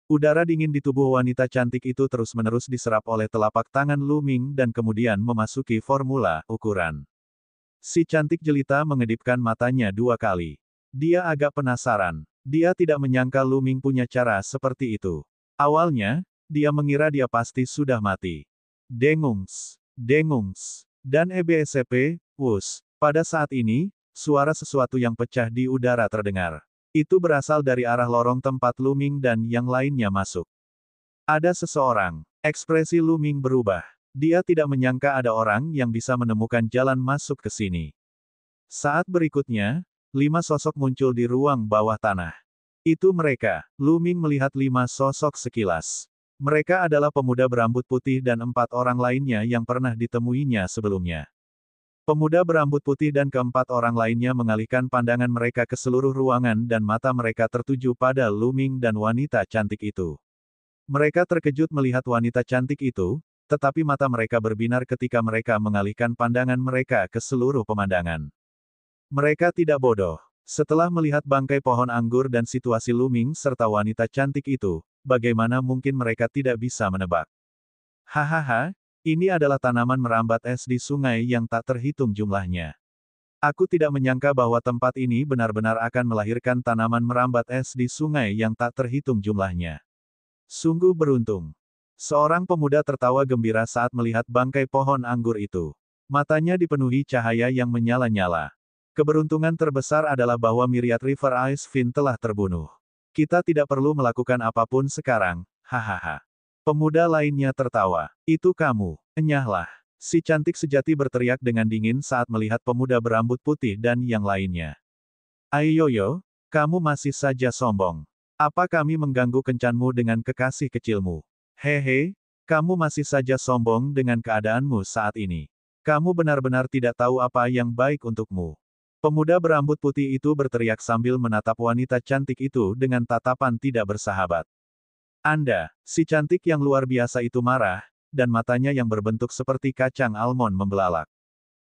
Udara dingin di tubuh wanita cantik itu terus-menerus diserap oleh telapak tangan Lu Ming dan kemudian memasuki formula, ukuran. Si cantik jelita mengedipkan matanya 2 kali. Dia agak penasaran. Dia tidak menyangka Lu Ming punya cara seperti itu. Awalnya, dia mengira dia pasti sudah mati. Dengungs, dengungs, dan EBSCP, wus. Pada saat ini, suara sesuatu yang pecah di udara terdengar. Itu berasal dari arah lorong tempat Lu Ming dan yang lainnya masuk. Ada seseorang. Ekspresi Lu Ming berubah. Dia tidak menyangka ada orang yang bisa menemukan jalan masuk ke sini. Saat berikutnya, 5 sosok muncul di ruang bawah tanah. Itu mereka. Lu Ming melihat 5 sosok sekilas. Mereka adalah pemuda berambut putih dan 4 orang lainnya yang pernah ditemuinya sebelumnya. Pemuda berambut putih dan keempat orang lainnya mengalihkan pandangan mereka ke seluruh ruangan dan mata mereka tertuju pada Lu Ming dan wanita cantik itu. Mereka terkejut melihat wanita cantik itu, tetapi mata mereka berbinar ketika mereka mengalihkan pandangan mereka ke seluruh pemandangan. Mereka tidak bodoh. Setelah melihat bangkai pohon anggur dan situasi Lu Ming serta wanita cantik itu, bagaimana mungkin mereka tidak bisa menebak? Hahaha. Ini adalah tanaman merambat es di sungai yang tak terhitung jumlahnya. Aku tidak menyangka bahwa tempat ini benar-benar akan melahirkan tanaman merambat es di sungai yang tak terhitung jumlahnya. Sungguh beruntung. Seorang pemuda tertawa gembira saat melihat bangkai pohon anggur itu. Matanya dipenuhi cahaya yang menyala-nyala. Keberuntungan terbesar adalah bahwa Myriad River Ice Fin telah terbunuh. Kita tidak perlu melakukan apapun sekarang, hahaha. Pemuda lainnya tertawa. Itu kamu. Enyahlah. Si cantik sejati berteriak dengan dingin saat melihat pemuda berambut putih dan yang lainnya. Ayoyo, kamu masih saja sombong. Apa kami mengganggu kencanmu dengan kekasih kecilmu? Hehe, kamu masih saja sombong dengan keadaanmu saat ini. Kamu benar-benar tidak tahu apa yang baik untukmu. Pemuda berambut putih itu berteriak sambil menatap wanita cantik itu dengan tatapan tidak bersahabat. Anda, si cantik yang luar biasa itu marah, dan matanya yang berbentuk seperti kacang almond membelalak.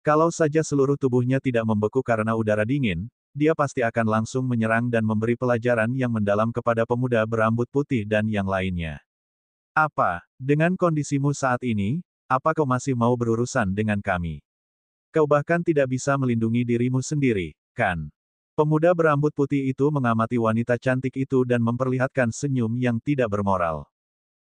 Kalau saja seluruh tubuhnya tidak membeku karena udara dingin, dia pasti akan langsung menyerang dan memberi pelajaran yang mendalam kepada pemuda berambut putih dan yang lainnya. Apa, dengan kondisimu saat ini, apa kau masih mau berurusan dengan kami? Kau bahkan tidak bisa melindungi dirimu sendiri, kan? Pemuda berambut putih itu mengamati wanita cantik itu dan memperlihatkan senyum yang tidak bermoral.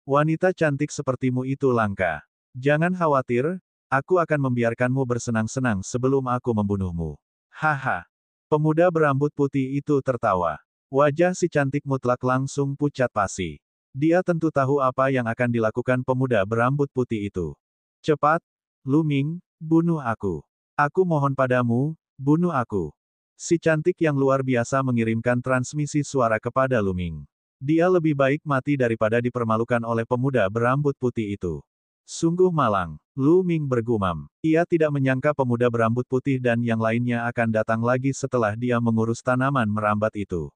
Wanita cantik sepertimu itu langka. Jangan khawatir, aku akan membiarkanmu bersenang-senang sebelum aku membunuhmu. Haha. Pemuda berambut putih itu tertawa. Wajah si cantik mutlak langsung pucat pasi. Dia tentu tahu apa yang akan dilakukan pemuda berambut putih itu. Cepat, Lu Ming, bunuh aku. Aku mohon padamu, bunuh aku. Si cantik yang luar biasa mengirimkan transmisi suara kepada Lu Ming. Dia lebih baik mati daripada dipermalukan oleh pemuda berambut putih itu. Sungguh malang, Lu Ming bergumam. Ia tidak menyangka pemuda berambut putih dan yang lainnya akan datang lagi setelah dia mengurus tanaman merambat itu.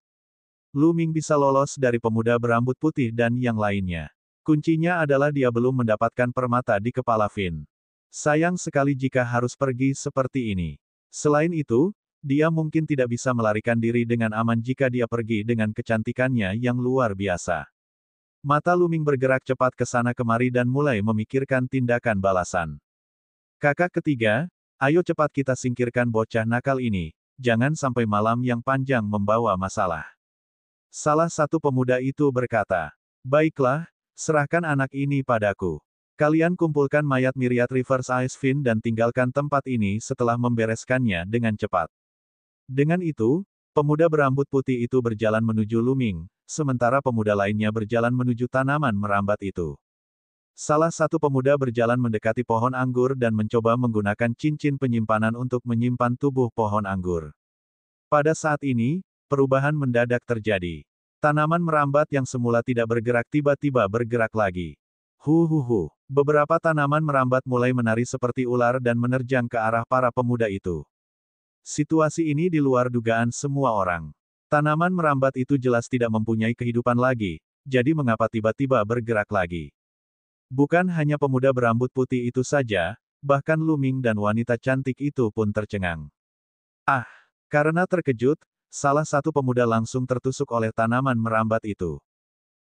Lu Ming bisa lolos dari pemuda berambut putih dan yang lainnya. Kuncinya adalah dia belum mendapatkan permata di kepala Finn. Sayang sekali jika harus pergi seperti ini. Selain itu, dia mungkin tidak bisa melarikan diri dengan aman jika dia pergi dengan kecantikannya yang luar biasa. Mata Lu Ming bergerak cepat ke sana kemari dan mulai memikirkan tindakan balasan. Kakak ketiga, ayo cepat kita singkirkan bocah nakal ini, jangan sampai malam yang panjang membawa masalah. Salah satu pemuda itu berkata, baiklah, serahkan anak ini padaku. Kalian kumpulkan mayat Myriad Reverse Ice Fin dan tinggalkan tempat ini setelah membereskannya dengan cepat. Dengan itu, pemuda berambut putih itu berjalan menuju Lu Ming, sementara pemuda lainnya berjalan menuju tanaman merambat itu. Salah satu pemuda berjalan mendekati pohon anggur dan mencoba menggunakan cincin penyimpanan untuk menyimpan tubuh pohon anggur. Pada saat ini, perubahan mendadak terjadi. Tanaman merambat yang semula tidak bergerak tiba-tiba bergerak lagi. Beberapa tanaman merambat mulai menari seperti ular dan menerjang ke arah para pemuda itu. Situasi ini di luar dugaan semua orang. Tanaman merambat itu jelas tidak mempunyai kehidupan lagi, jadi mengapa tiba-tiba bergerak lagi? Bukan hanya pemuda berambut putih itu saja, bahkan Lu Ming dan wanita cantik itu pun tercengang. Karena terkejut, salah satu pemuda langsung tertusuk oleh tanaman merambat itu.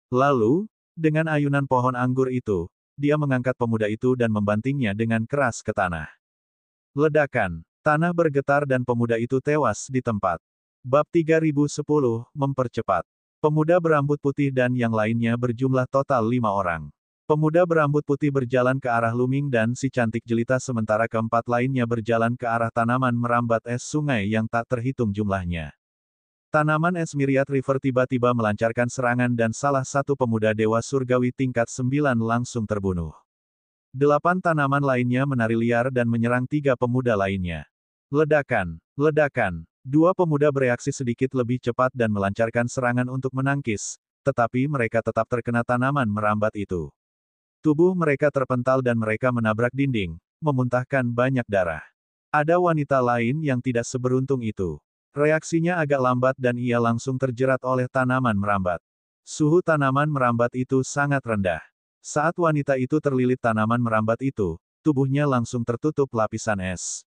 Lalu, dengan ayunan pohon anggur itu, dia mengangkat pemuda itu dan membantingnya dengan keras ke tanah. Ledakan, tanah bergetar dan pemuda itu tewas di tempat. Bab 3010, mempercepat. Pemuda berambut putih dan yang lainnya berjumlah total 5 orang. Pemuda berambut putih berjalan ke arah Lu Ming dan si cantik jelita sementara keempat lainnya berjalan ke arah tanaman merambat es sungai yang tak terhitung jumlahnya. Tanaman es Myriad River tiba-tiba melancarkan serangan dan salah satu pemuda dewa surgawi tingkat 9 langsung terbunuh. 8 tanaman lainnya menari liar dan menyerang 3 pemuda lainnya. Ledakan, ledakan. 2 pemuda bereaksi sedikit lebih cepat dan melancarkan serangan untuk menangkis, tetapi mereka tetap terkena tanaman merambat itu. Tubuh mereka terpental dan mereka menabrak dinding, memuntahkan banyak darah. Ada wanita lain yang tidak seberuntung itu. Reaksinya agak lambat dan ia langsung terjerat oleh tanaman merambat. Suhu tanaman merambat itu sangat rendah. Saat wanita itu terlilit tanaman merambat itu, tubuhnya langsung tertutup lapisan es.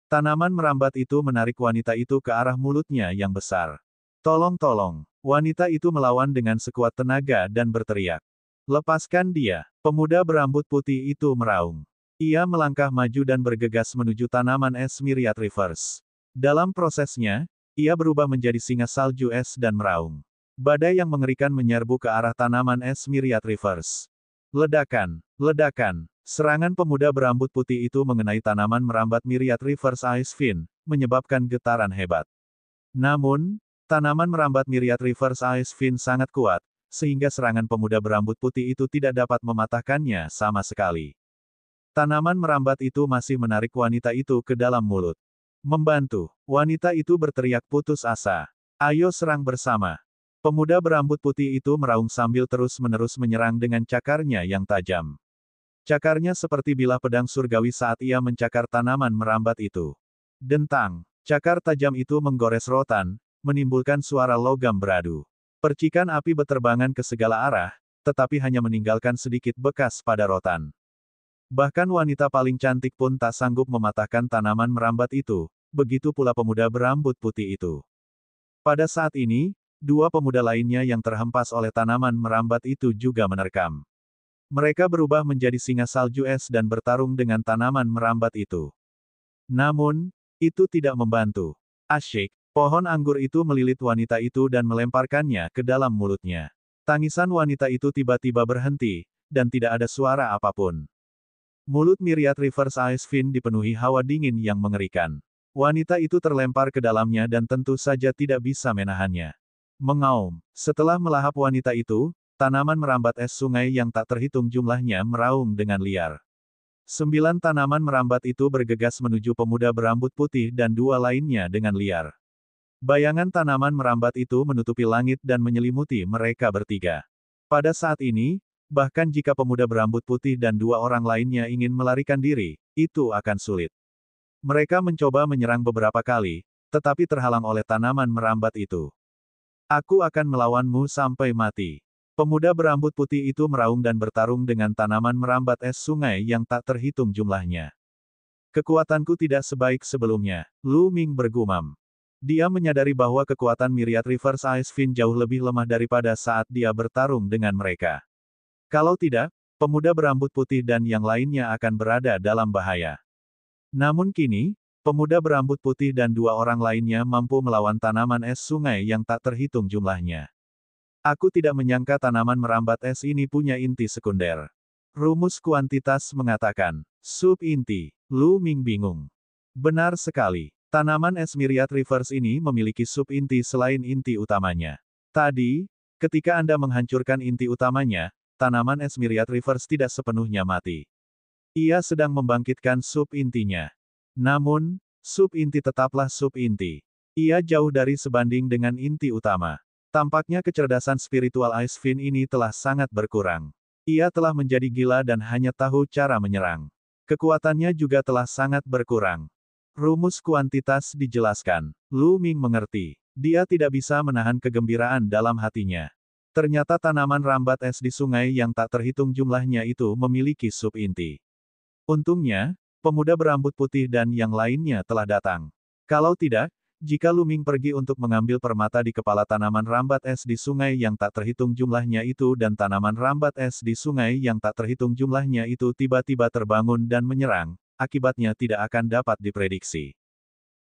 Tanaman merambat itu menarik wanita itu ke arah mulutnya yang besar. Tolong tolong, wanita itu melawan dengan sekuat tenaga dan berteriak. Lepaskan dia, pemuda berambut putih itu meraung. Ia melangkah maju dan bergegas menuju tanaman es Myriad Rivers. Dalam prosesnya, ia berubah menjadi singa salju es dan meraung. Badai yang mengerikan menyerbu ke arah tanaman es Myriad Rivers. Ledakan, ledakan. Serangan pemuda berambut putih itu mengenai tanaman merambat Myriad Rivers Ice Fin, menyebabkan getaran hebat. Namun, tanaman merambat Myriad Rivers Ice Fin sangat kuat, sehingga serangan pemuda berambut putih itu tidak dapat mematahkannya sama sekali. Tanaman merambat itu masih menarik wanita itu ke dalam mulut. Membantu, wanita itu berteriak putus asa. Ayo serang bersama. Pemuda berambut putih itu meraung sambil terus-menerus menyerang dengan cakarnya yang tajam. Cakarnya seperti bilah pedang surgawi saat ia mencakar tanaman merambat itu. Dentang, cakar tajam itu menggores rotan, menimbulkan suara logam beradu. Percikan api beterbangan ke segala arah, tetapi hanya meninggalkan sedikit bekas pada rotan. Bahkan wanita paling cantik pun tak sanggup mematahkan tanaman merambat itu, begitu pula pemuda berambut putih itu. Pada saat ini, 2 pemuda lainnya yang terhempas oleh tanaman merambat itu juga menerkam. Mereka berubah menjadi singa salju es dan bertarung dengan tanaman merambat itu. Namun, itu tidak membantu. Asyik, pohon anggur itu melilit wanita itu dan melemparkannya ke dalam mulutnya. Tangisan wanita itu tiba-tiba berhenti, dan tidak ada suara apapun. Mulut Myriad Rivers Ice Fin dipenuhi hawa dingin yang mengerikan. Wanita itu terlempar ke dalamnya dan tentu saja tidak bisa menahannya. Mengaum, setelah melahap wanita itu, tanaman merambat es sungai yang tak terhitung jumlahnya meraung dengan liar. 9 tanaman merambat itu bergegas menuju pemuda berambut putih dan 2 lainnya dengan liar. Bayangan tanaman merambat itu menutupi langit dan menyelimuti mereka bertiga. Pada saat ini, Bahkan jika pemuda berambut putih dan dua orang lainnya ingin melarikan diri, itu akan sulit. Mereka mencoba menyerang beberapa kali, tetapi terhalang oleh tanaman merambat itu. Aku akan melawanmu sampai mati. Pemuda berambut putih itu meraung dan bertarung dengan tanaman merambat es sungai yang tak terhitung jumlahnya. Kekuatanku tidak sebaik sebelumnya, Lu Ming bergumam. Dia menyadari bahwa kekuatan Myriad Reverse Ice Fin jauh lebih lemah daripada saat dia bertarung dengan mereka. Kalau tidak, pemuda berambut putih dan yang lainnya akan berada dalam bahaya. Namun kini, pemuda berambut putih dan dua orang lainnya mampu melawan tanaman es sungai yang tak terhitung jumlahnya. Aku tidak menyangka tanaman merambat es ini punya inti sekunder. Rumus kuantitas mengatakan, sub inti. Lu Ming bingung. Benar sekali, tanaman es Myriad Reverse ini memiliki sub inti selain inti utamanya. Tadi, ketika Anda menghancurkan inti utamanya, tanaman es Myriad Reverse tidak sepenuhnya mati. Ia sedang membangkitkan sub-intinya. Namun, sub-inti tetaplah sub-inti. Ia jauh dari sebanding dengan inti utama. Tampaknya kecerdasan spiritual Ice Fin ini telah sangat berkurang. Ia telah menjadi gila dan hanya tahu cara menyerang. Kekuatannya juga telah sangat berkurang. Rumus kuantitas dijelaskan. Lu Ming mengerti. Dia tidak bisa menahan kegembiraan dalam hatinya. Ternyata tanaman rambat es di sungai yang tak terhitung jumlahnya itu memiliki sub-inti. Untungnya, pemuda berambut putih dan yang lainnya telah datang. Kalau tidak, jika Lu Ming pergi untuk mengambil permata di kepala tanaman rambat es di sungai yang tak terhitung jumlahnya itu dan tanaman rambat es di sungai yang tak terhitung jumlahnya itu tiba-tiba terbangun dan menyerang, akibatnya tidak akan dapat diprediksi.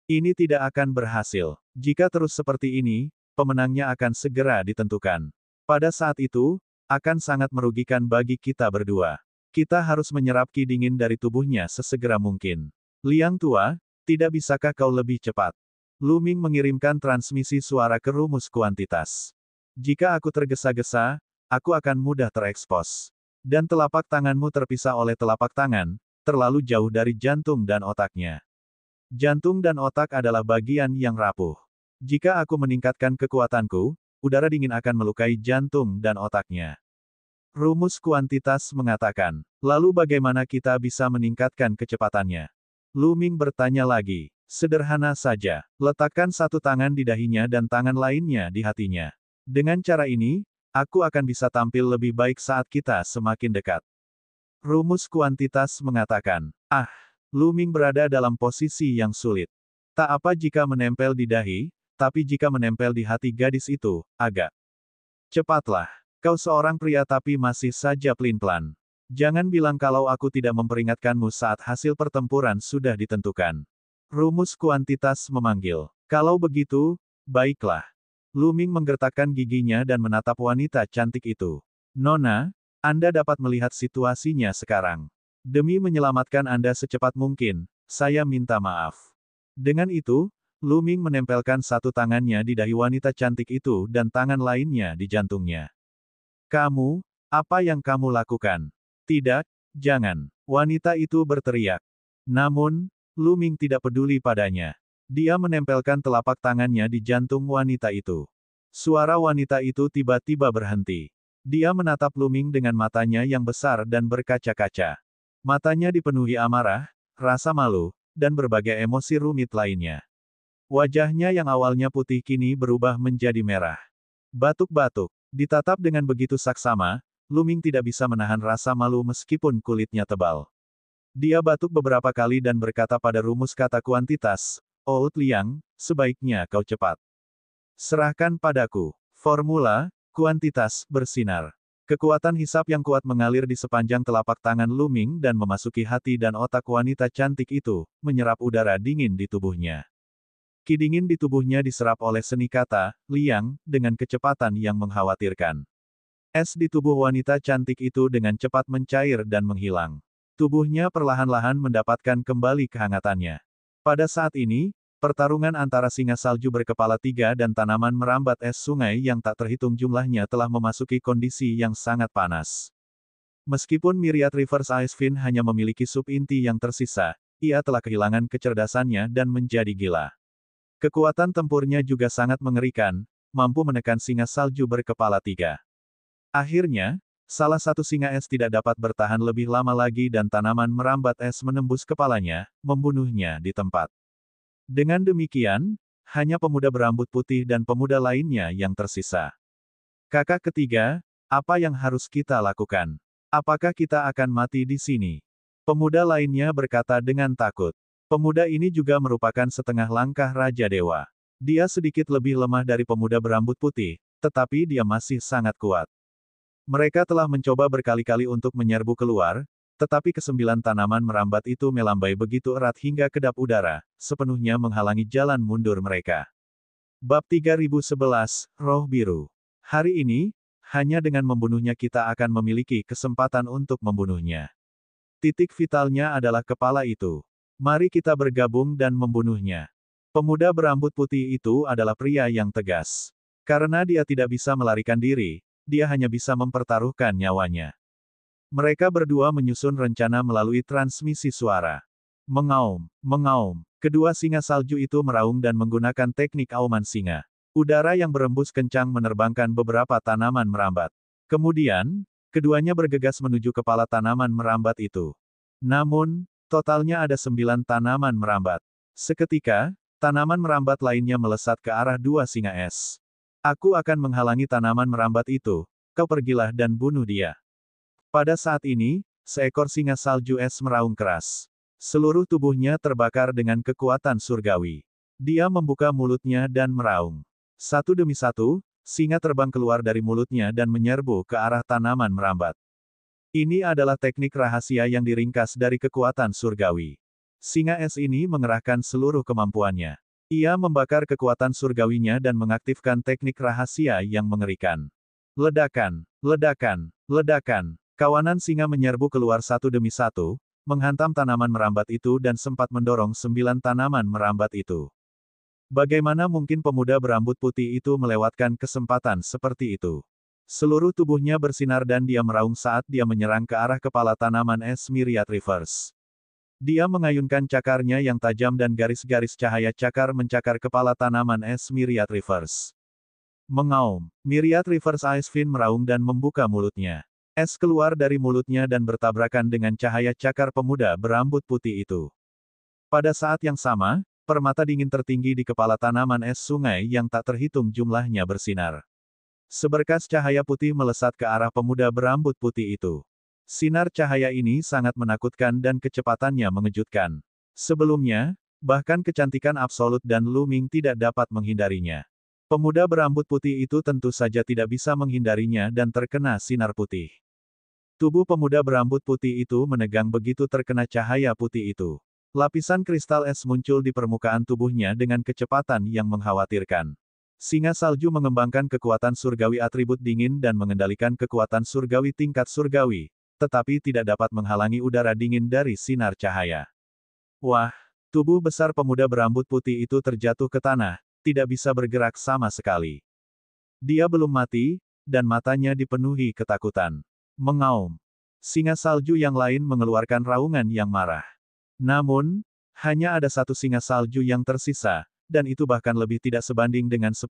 Ini tidak akan berhasil. Jika terus seperti ini, pemenangnya akan segera ditentukan. Pada saat itu, akan sangat merugikan bagi kita berdua. Kita harus menyerap ki dingin dari tubuhnya sesegera mungkin. Liang Tua, tidak bisakah kau lebih cepat? Lu Ming mengirimkan transmisi suara ke rumus kuantitas. Jika aku tergesa-gesa, aku akan mudah terekspos. Dan telapak tanganmu terpisah oleh telapak tangan, terlalu jauh dari jantung dan otaknya. Jantung dan otak adalah bagian yang rapuh. Jika aku meningkatkan kekuatanku, udara dingin akan melukai jantung dan otaknya. Rumus kuantitas mengatakan, lalu bagaimana kita bisa meningkatkan kecepatannya? Lu Ming bertanya lagi. Sederhana saja, letakkan satu tangan di dahinya dan tangan lainnya di hatinya. Dengan cara ini, aku akan bisa tampil lebih baik saat kita semakin dekat. Rumus kuantitas mengatakan, Lu Ming berada dalam posisi yang sulit. Tak apa jika menempel di dahi, tapi jika menempel di hati gadis itu, agak. Cepatlah. Kau seorang pria tapi masih saja pelin-pelan. Jangan bilang kalau aku tidak memperingatkanmu saat hasil pertempuran sudah ditentukan. Rumus kuantitas memanggil. Kalau begitu, baiklah. Lu Ming menggertakkan giginya dan menatap wanita cantik itu. Nona, Anda dapat melihat situasinya sekarang. Demi menyelamatkan Anda secepat mungkin, saya minta maaf. Dengan itu, Lu Ming menempelkan satu tangannya di dahi wanita cantik itu dan tangan lainnya di jantungnya. Kamu, apa yang kamu lakukan? Tidak, jangan. Wanita itu berteriak. Namun, Lu Ming tidak peduli padanya. Dia menempelkan telapak tangannya di jantung wanita itu. Suara wanita itu tiba-tiba berhenti. Dia menatap Lu Ming dengan matanya yang besar dan berkaca-kaca. Matanya dipenuhi amarah, rasa malu, dan berbagai emosi rumit lainnya. Wajahnya yang awalnya putih kini berubah menjadi merah. Batuk-batuk. Ditatap dengan begitu saksama, Lu Ming tidak bisa menahan rasa malu meskipun kulitnya tebal. Dia batuk beberapa kali dan berkata pada rumus kata kuantitas, Oud Liang, sebaiknya kau cepat. Serahkan padaku. Formula, kuantitas, bersinar. Kekuatan hisap yang kuat mengalir di sepanjang telapak tangan Lu Ming dan memasuki hati dan otak wanita cantik itu, menyerap udara dingin di tubuhnya. Ki dingin di tubuhnya diserap oleh seni kata, Liang, dengan kecepatan yang mengkhawatirkan. Es di tubuh wanita cantik itu dengan cepat mencair dan menghilang. Tubuhnya perlahan-lahan mendapatkan kembali kehangatannya. Pada saat ini, pertarungan antara singa salju berkepala tiga dan tanaman merambat es sungai yang tak terhitung jumlahnya telah memasuki kondisi yang sangat panas. Meskipun Myriad Reverse Ice Fin hanya memiliki sub-inti yang tersisa, ia telah kehilangan kecerdasannya dan menjadi gila. Kekuatan tempurnya juga sangat mengerikan, mampu menekan singa salju berkepala tiga. Akhirnya, Salah satu singa es tidak dapat bertahan lebih lama lagi dan tanaman merambat es menembus kepalanya, membunuhnya di tempat. Dengan demikian, hanya pemuda berambut putih dan pemuda lainnya yang tersisa. Kakak ketiga, apa yang harus kita lakukan? Apakah kita akan mati di sini? Pemuda lainnya berkata dengan takut. Pemuda ini juga merupakan setengah langkah Raja Dewa. Dia sedikit lebih lemah dari pemuda berambut putih, tetapi dia masih sangat kuat. Mereka telah mencoba berkali-kali untuk menyerbu keluar, tetapi kesembilan tanaman merambat itu melambai begitu erat hingga kedap udara, sepenuhnya menghalangi jalan mundur mereka. Bab 3011, Roh Biru. Hari ini, hanya dengan membunuhnya kita akan memiliki kesempatan untuk membunuhnya. Titik vitalnya adalah kepala itu. Mari kita bergabung dan membunuhnya. Pemuda berambut putih itu adalah pria yang tegas. Karena dia tidak bisa melarikan diri, dia hanya bisa mempertaruhkan nyawanya. Mereka berdua menyusun rencana melalui transmisi suara. Mengaum, mengaum. Kedua singa salju itu meraung dan menggunakan teknik auman singa. Udara yang berembus kencang menerbangkan beberapa tanaman merambat. Kemudian, keduanya bergegas menuju kepala tanaman merambat itu. Namun, totalnya ada 9 tanaman merambat. Seketika, tanaman merambat lainnya melesat ke arah dua singa es. Aku akan menghalangi tanaman merambat itu, kau pergilah dan bunuh dia. Pada saat ini, seekor singa salju es meraung keras. Seluruh tubuhnya terbakar dengan kekuatan surgawi. Dia membuka mulutnya dan meraung. Satu demi satu, singa terbang keluar dari mulutnya dan menyerbu ke arah tanaman merambat. Ini adalah teknik rahasia yang diringkas dari kekuatan surgawi. Singa es ini mengerahkan seluruh kemampuannya. Ia membakar kekuatan surgawinya dan mengaktifkan teknik rahasia yang mengerikan. Ledakan, ledakan, ledakan. Kawanan singa menyerbu keluar satu demi satu, menghantam tanaman merambat itu dan sempat mendorong 9 tanaman merambat itu. Bagaimana mungkin pemuda berambut putih itu melewatkan kesempatan seperti itu? Seluruh tubuhnya bersinar dan dia meraung saat dia menyerang ke arah kepala tanaman es Myriad Reverse. Dia mengayunkan cakarnya yang tajam dan garis-garis cahaya cakar mencakar kepala tanaman es Myriad Reverse. Mengaum, Myriad Reverse Ice Fin meraung dan membuka mulutnya. Es keluar dari mulutnya dan bertabrakan dengan cahaya cakar pemuda berambut putih itu. Pada saat yang sama, permata dingin tertinggi di kepala tanaman es sungai yang tak terhitung jumlahnya bersinar. Seberkas cahaya putih melesat ke arah pemuda berambut putih itu. Sinar cahaya ini sangat menakutkan dan kecepatannya mengejutkan. Sebelumnya, bahkan kecantikan absolut dan Luming tidak dapat menghindarinya. Pemuda berambut putih itu tentu saja tidak bisa menghindarinya dan terkena sinar putih. Tubuh pemuda berambut putih itu menegang begitu terkena cahaya putih itu. Lapisan kristal es muncul di permukaan tubuhnya dengan kecepatan yang mengkhawatirkan. Singa salju mengembangkan kekuatan surgawi atribut dingin dan mengendalikan kekuatan surgawi tingkat surgawi, tetapi tidak dapat menghalangi udara dingin dari sinar cahaya. Wah, tubuh besar pemuda berambut putih itu terjatuh ke tanah, tidak bisa bergerak sama sekali. Dia belum mati, dan matanya dipenuhi ketakutan. Mengaum. Singa salju yang lain mengeluarkan raungan yang marah. Namun, hanya ada satu singa salju yang tersisa, dan itu bahkan lebih tidak sebanding dengan 10.000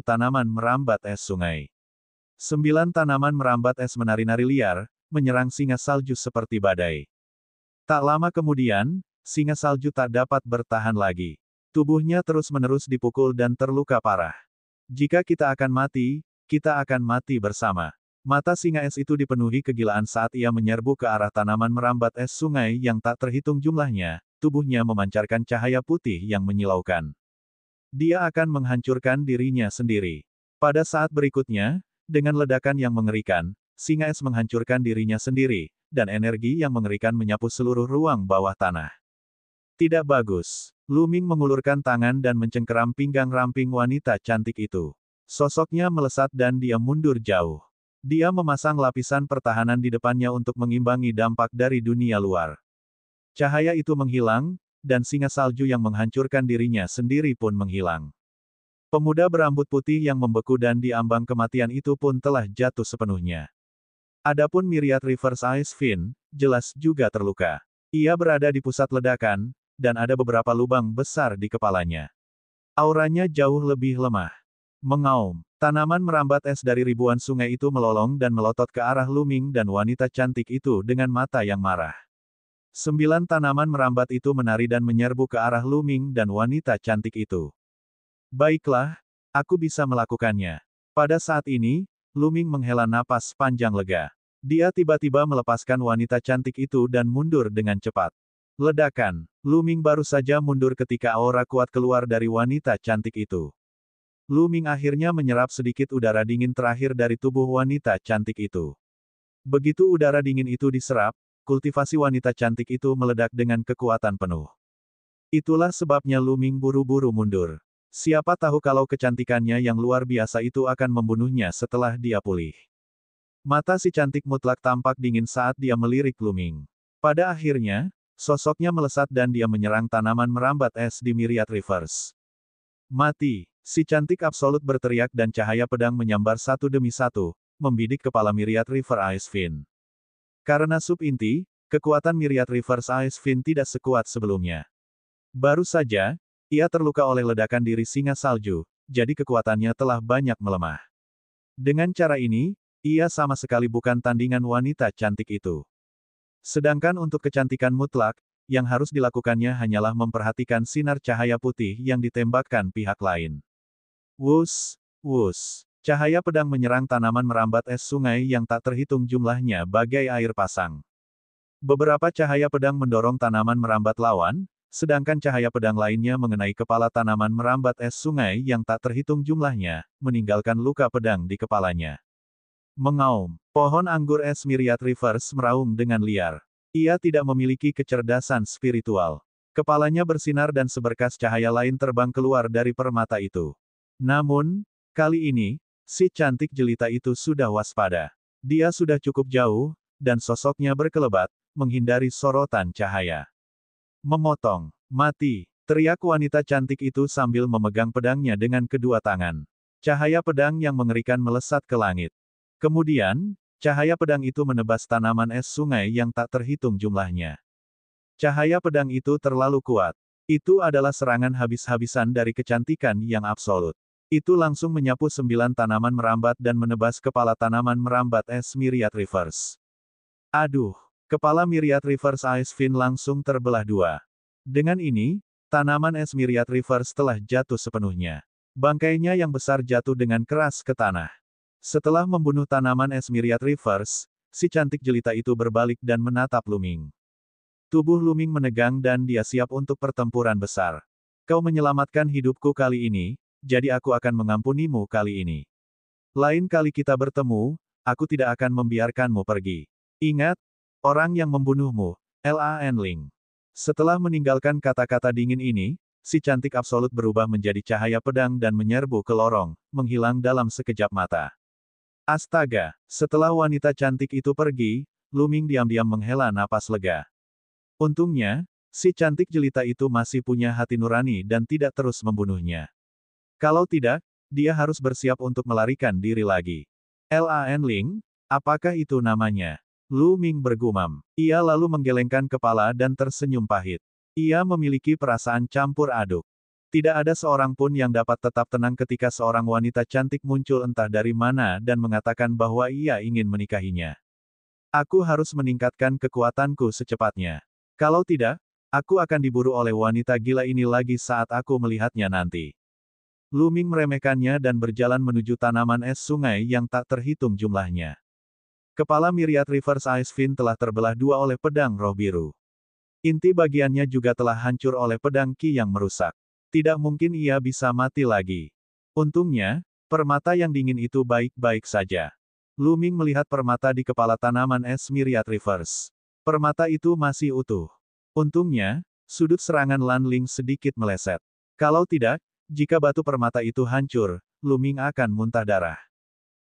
tanaman merambat es sungai. 9 tanaman merambat es menari-nari liar, menyerang singa salju seperti badai. Tak lama kemudian, singa salju tak dapat bertahan lagi. Tubuhnya terus-menerus dipukul dan terluka parah. Jika kita akan mati bersama. Mata singa es itu dipenuhi kegilaan saat ia menyerbu ke arah tanaman merambat es sungai yang tak terhitung jumlahnya, tubuhnya memancarkan cahaya putih yang menyilaukan. Dia akan menghancurkan dirinya sendiri. Pada saat berikutnya, dengan ledakan yang mengerikan, singa es menghancurkan dirinya sendiri, dan energi yang mengerikan menyapu seluruh ruang bawah tanah. Tidak bagus. Luming mengulurkan tangan dan mencengkeram pinggang ramping wanita cantik itu. Sosoknya melesat dan dia mundur jauh. Dia memasang lapisan pertahanan di depannya untuk mengimbangi dampak dari dunia luar. Cahaya itu menghilang, dan singa salju yang menghancurkan dirinya sendiri pun menghilang. Pemuda berambut putih yang membeku dan diambang kematian itu pun telah jatuh sepenuhnya. Adapun Myriad Reverse Ice Fin, jelas juga terluka. Ia berada di pusat ledakan, dan ada beberapa lubang besar di kepalanya. Auranya jauh lebih lemah. Mengaum. Tanaman merambat es dari ribuan sungai itu melolong dan melotot ke arah Lu Ming dan wanita cantik itu dengan mata yang marah. 9 tanaman merambat itu menari dan menyerbu ke arah Lu Ming dan wanita cantik itu. Baiklah, aku bisa melakukannya. Pada saat ini, Lu Ming menghela napas panjang lega. Dia tiba-tiba melepaskan wanita cantik itu dan mundur dengan cepat. Ledakan. Lu Ming baru saja mundur ketika aura kuat keluar dari wanita cantik itu. Lu Ming akhirnya menyerap sedikit udara dingin terakhir dari tubuh wanita cantik itu. Begitu udara dingin itu diserap, kultivasi wanita cantik itu meledak dengan kekuatan penuh. Itulah sebabnya Lu Ming buru-buru mundur. Siapa tahu kalau kecantikannya yang luar biasa itu akan membunuhnya setelah dia pulih. Mata si cantik mutlak tampak dingin saat dia melirik Lu Ming. Pada akhirnya, sosoknya melesat dan dia menyerang tanaman merambat es di Myriad Rivers. Mati! Si cantik absolut berteriak dan cahaya pedang menyambar satu demi satu, membidik kepala Myriad River Ice Fin. Karena sub inti, kekuatan Myriad Rivers Ice Fin tidak sekuat sebelumnya. Baru saja, ia terluka oleh ledakan diri singa salju, jadi kekuatannya telah banyak melemah. Dengan cara ini, ia sama sekali bukan tandingan wanita cantik itu. Sedangkan untuk kecantikan mutlak, yang harus dilakukannya hanyalah memperhatikan sinar cahaya putih yang ditembakkan pihak lain. Wus, wus. Cahaya pedang menyerang tanaman merambat es sungai yang tak terhitung jumlahnya bagai air pasang. Beberapa cahaya pedang mendorong tanaman merambat lawan, sedangkan cahaya pedang lainnya mengenai kepala tanaman merambat es sungai yang tak terhitung jumlahnya, meninggalkan luka pedang di kepalanya. Mengaum. Pohon anggur es Myriad Rivers meraung dengan liar. Ia tidak memiliki kecerdasan spiritual. Kepalanya bersinar dan seberkas cahaya lain terbang keluar dari permata itu. Namun, kali ini, si cantik jelita itu sudah waspada. Dia sudah cukup jauh, dan sosoknya berkelebat, menghindari sorotan cahaya. Memotong. Mati! Teriak wanita cantik itu sambil memegang pedangnya dengan kedua tangan. Cahaya pedang yang mengerikan melesat ke langit. Kemudian, cahaya pedang itu menebas tanaman es sungai yang tak terhitung jumlahnya. Cahaya pedang itu terlalu kuat. Itu adalah serangan habis-habisan dari kecantikan yang absolut. Itu langsung menyapu 9 tanaman merambat dan menebas kepala tanaman merambat es Myriad Rivers. Aduh! Kepala Myriad Rivers Ice Fin langsung terbelah dua. Dengan ini, tanaman es Myriad Rivers telah jatuh sepenuhnya. Bangkainya yang besar jatuh dengan keras ke tanah. Setelah membunuh tanaman es Myriad Rivers, si cantik jelita itu berbalik dan menatap Lu Ming. Tubuh Lu Ming menegang dan dia siap untuk pertempuran besar. Kau menyelamatkan hidupku kali ini, jadi aku akan mengampunimu kali ini. Lain kali kita bertemu, aku tidak akan membiarkanmu pergi. Ingat, orang yang membunuhmu, Lan Ling. Setelah meninggalkan kata-kata dingin ini, si cantik absolut berubah menjadi cahaya pedang dan menyerbu ke lorong, menghilang dalam sekejap mata. Astaga! Setelah wanita cantik itu pergi, Lu Ming diam-diam menghela napas lega. Untungnya, si cantik jelita itu masih punya hati nurani dan tidak terus membunuhnya. Kalau tidak, dia harus bersiap untuk melarikan diri lagi. Lan Ling, apakah itu namanya? Lu Ming bergumam. Ia lalu menggelengkan kepala dan tersenyum pahit. Ia memiliki perasaan campur aduk. Tidak ada seorang pun yang dapat tetap tenang ketika seorang wanita cantik muncul entah dari mana dan mengatakan bahwa ia ingin menikahinya. Aku harus meningkatkan kekuatanku secepatnya. Kalau tidak, aku akan diburu oleh wanita gila ini lagi saat aku melihatnya nanti. Lu Ming meremehkannya dan berjalan menuju tanaman es sungai yang tak terhitung jumlahnya. Kepala Myriad Rivers Ice Fin telah terbelah dua oleh pedang roh biru. Inti bagiannya juga telah hancur oleh pedang Qi yang merusak. Tidak mungkin ia bisa mati lagi. Untungnya, permata yang dingin itu baik-baik saja. Lu Ming melihat permata di kepala tanaman es Myriad Rivers. Permata itu masih utuh. Untungnya, sudut serangan Lan Ling sedikit meleset. Kalau tidak, jika batu permata itu hancur, Lu Ming akan muntah darah.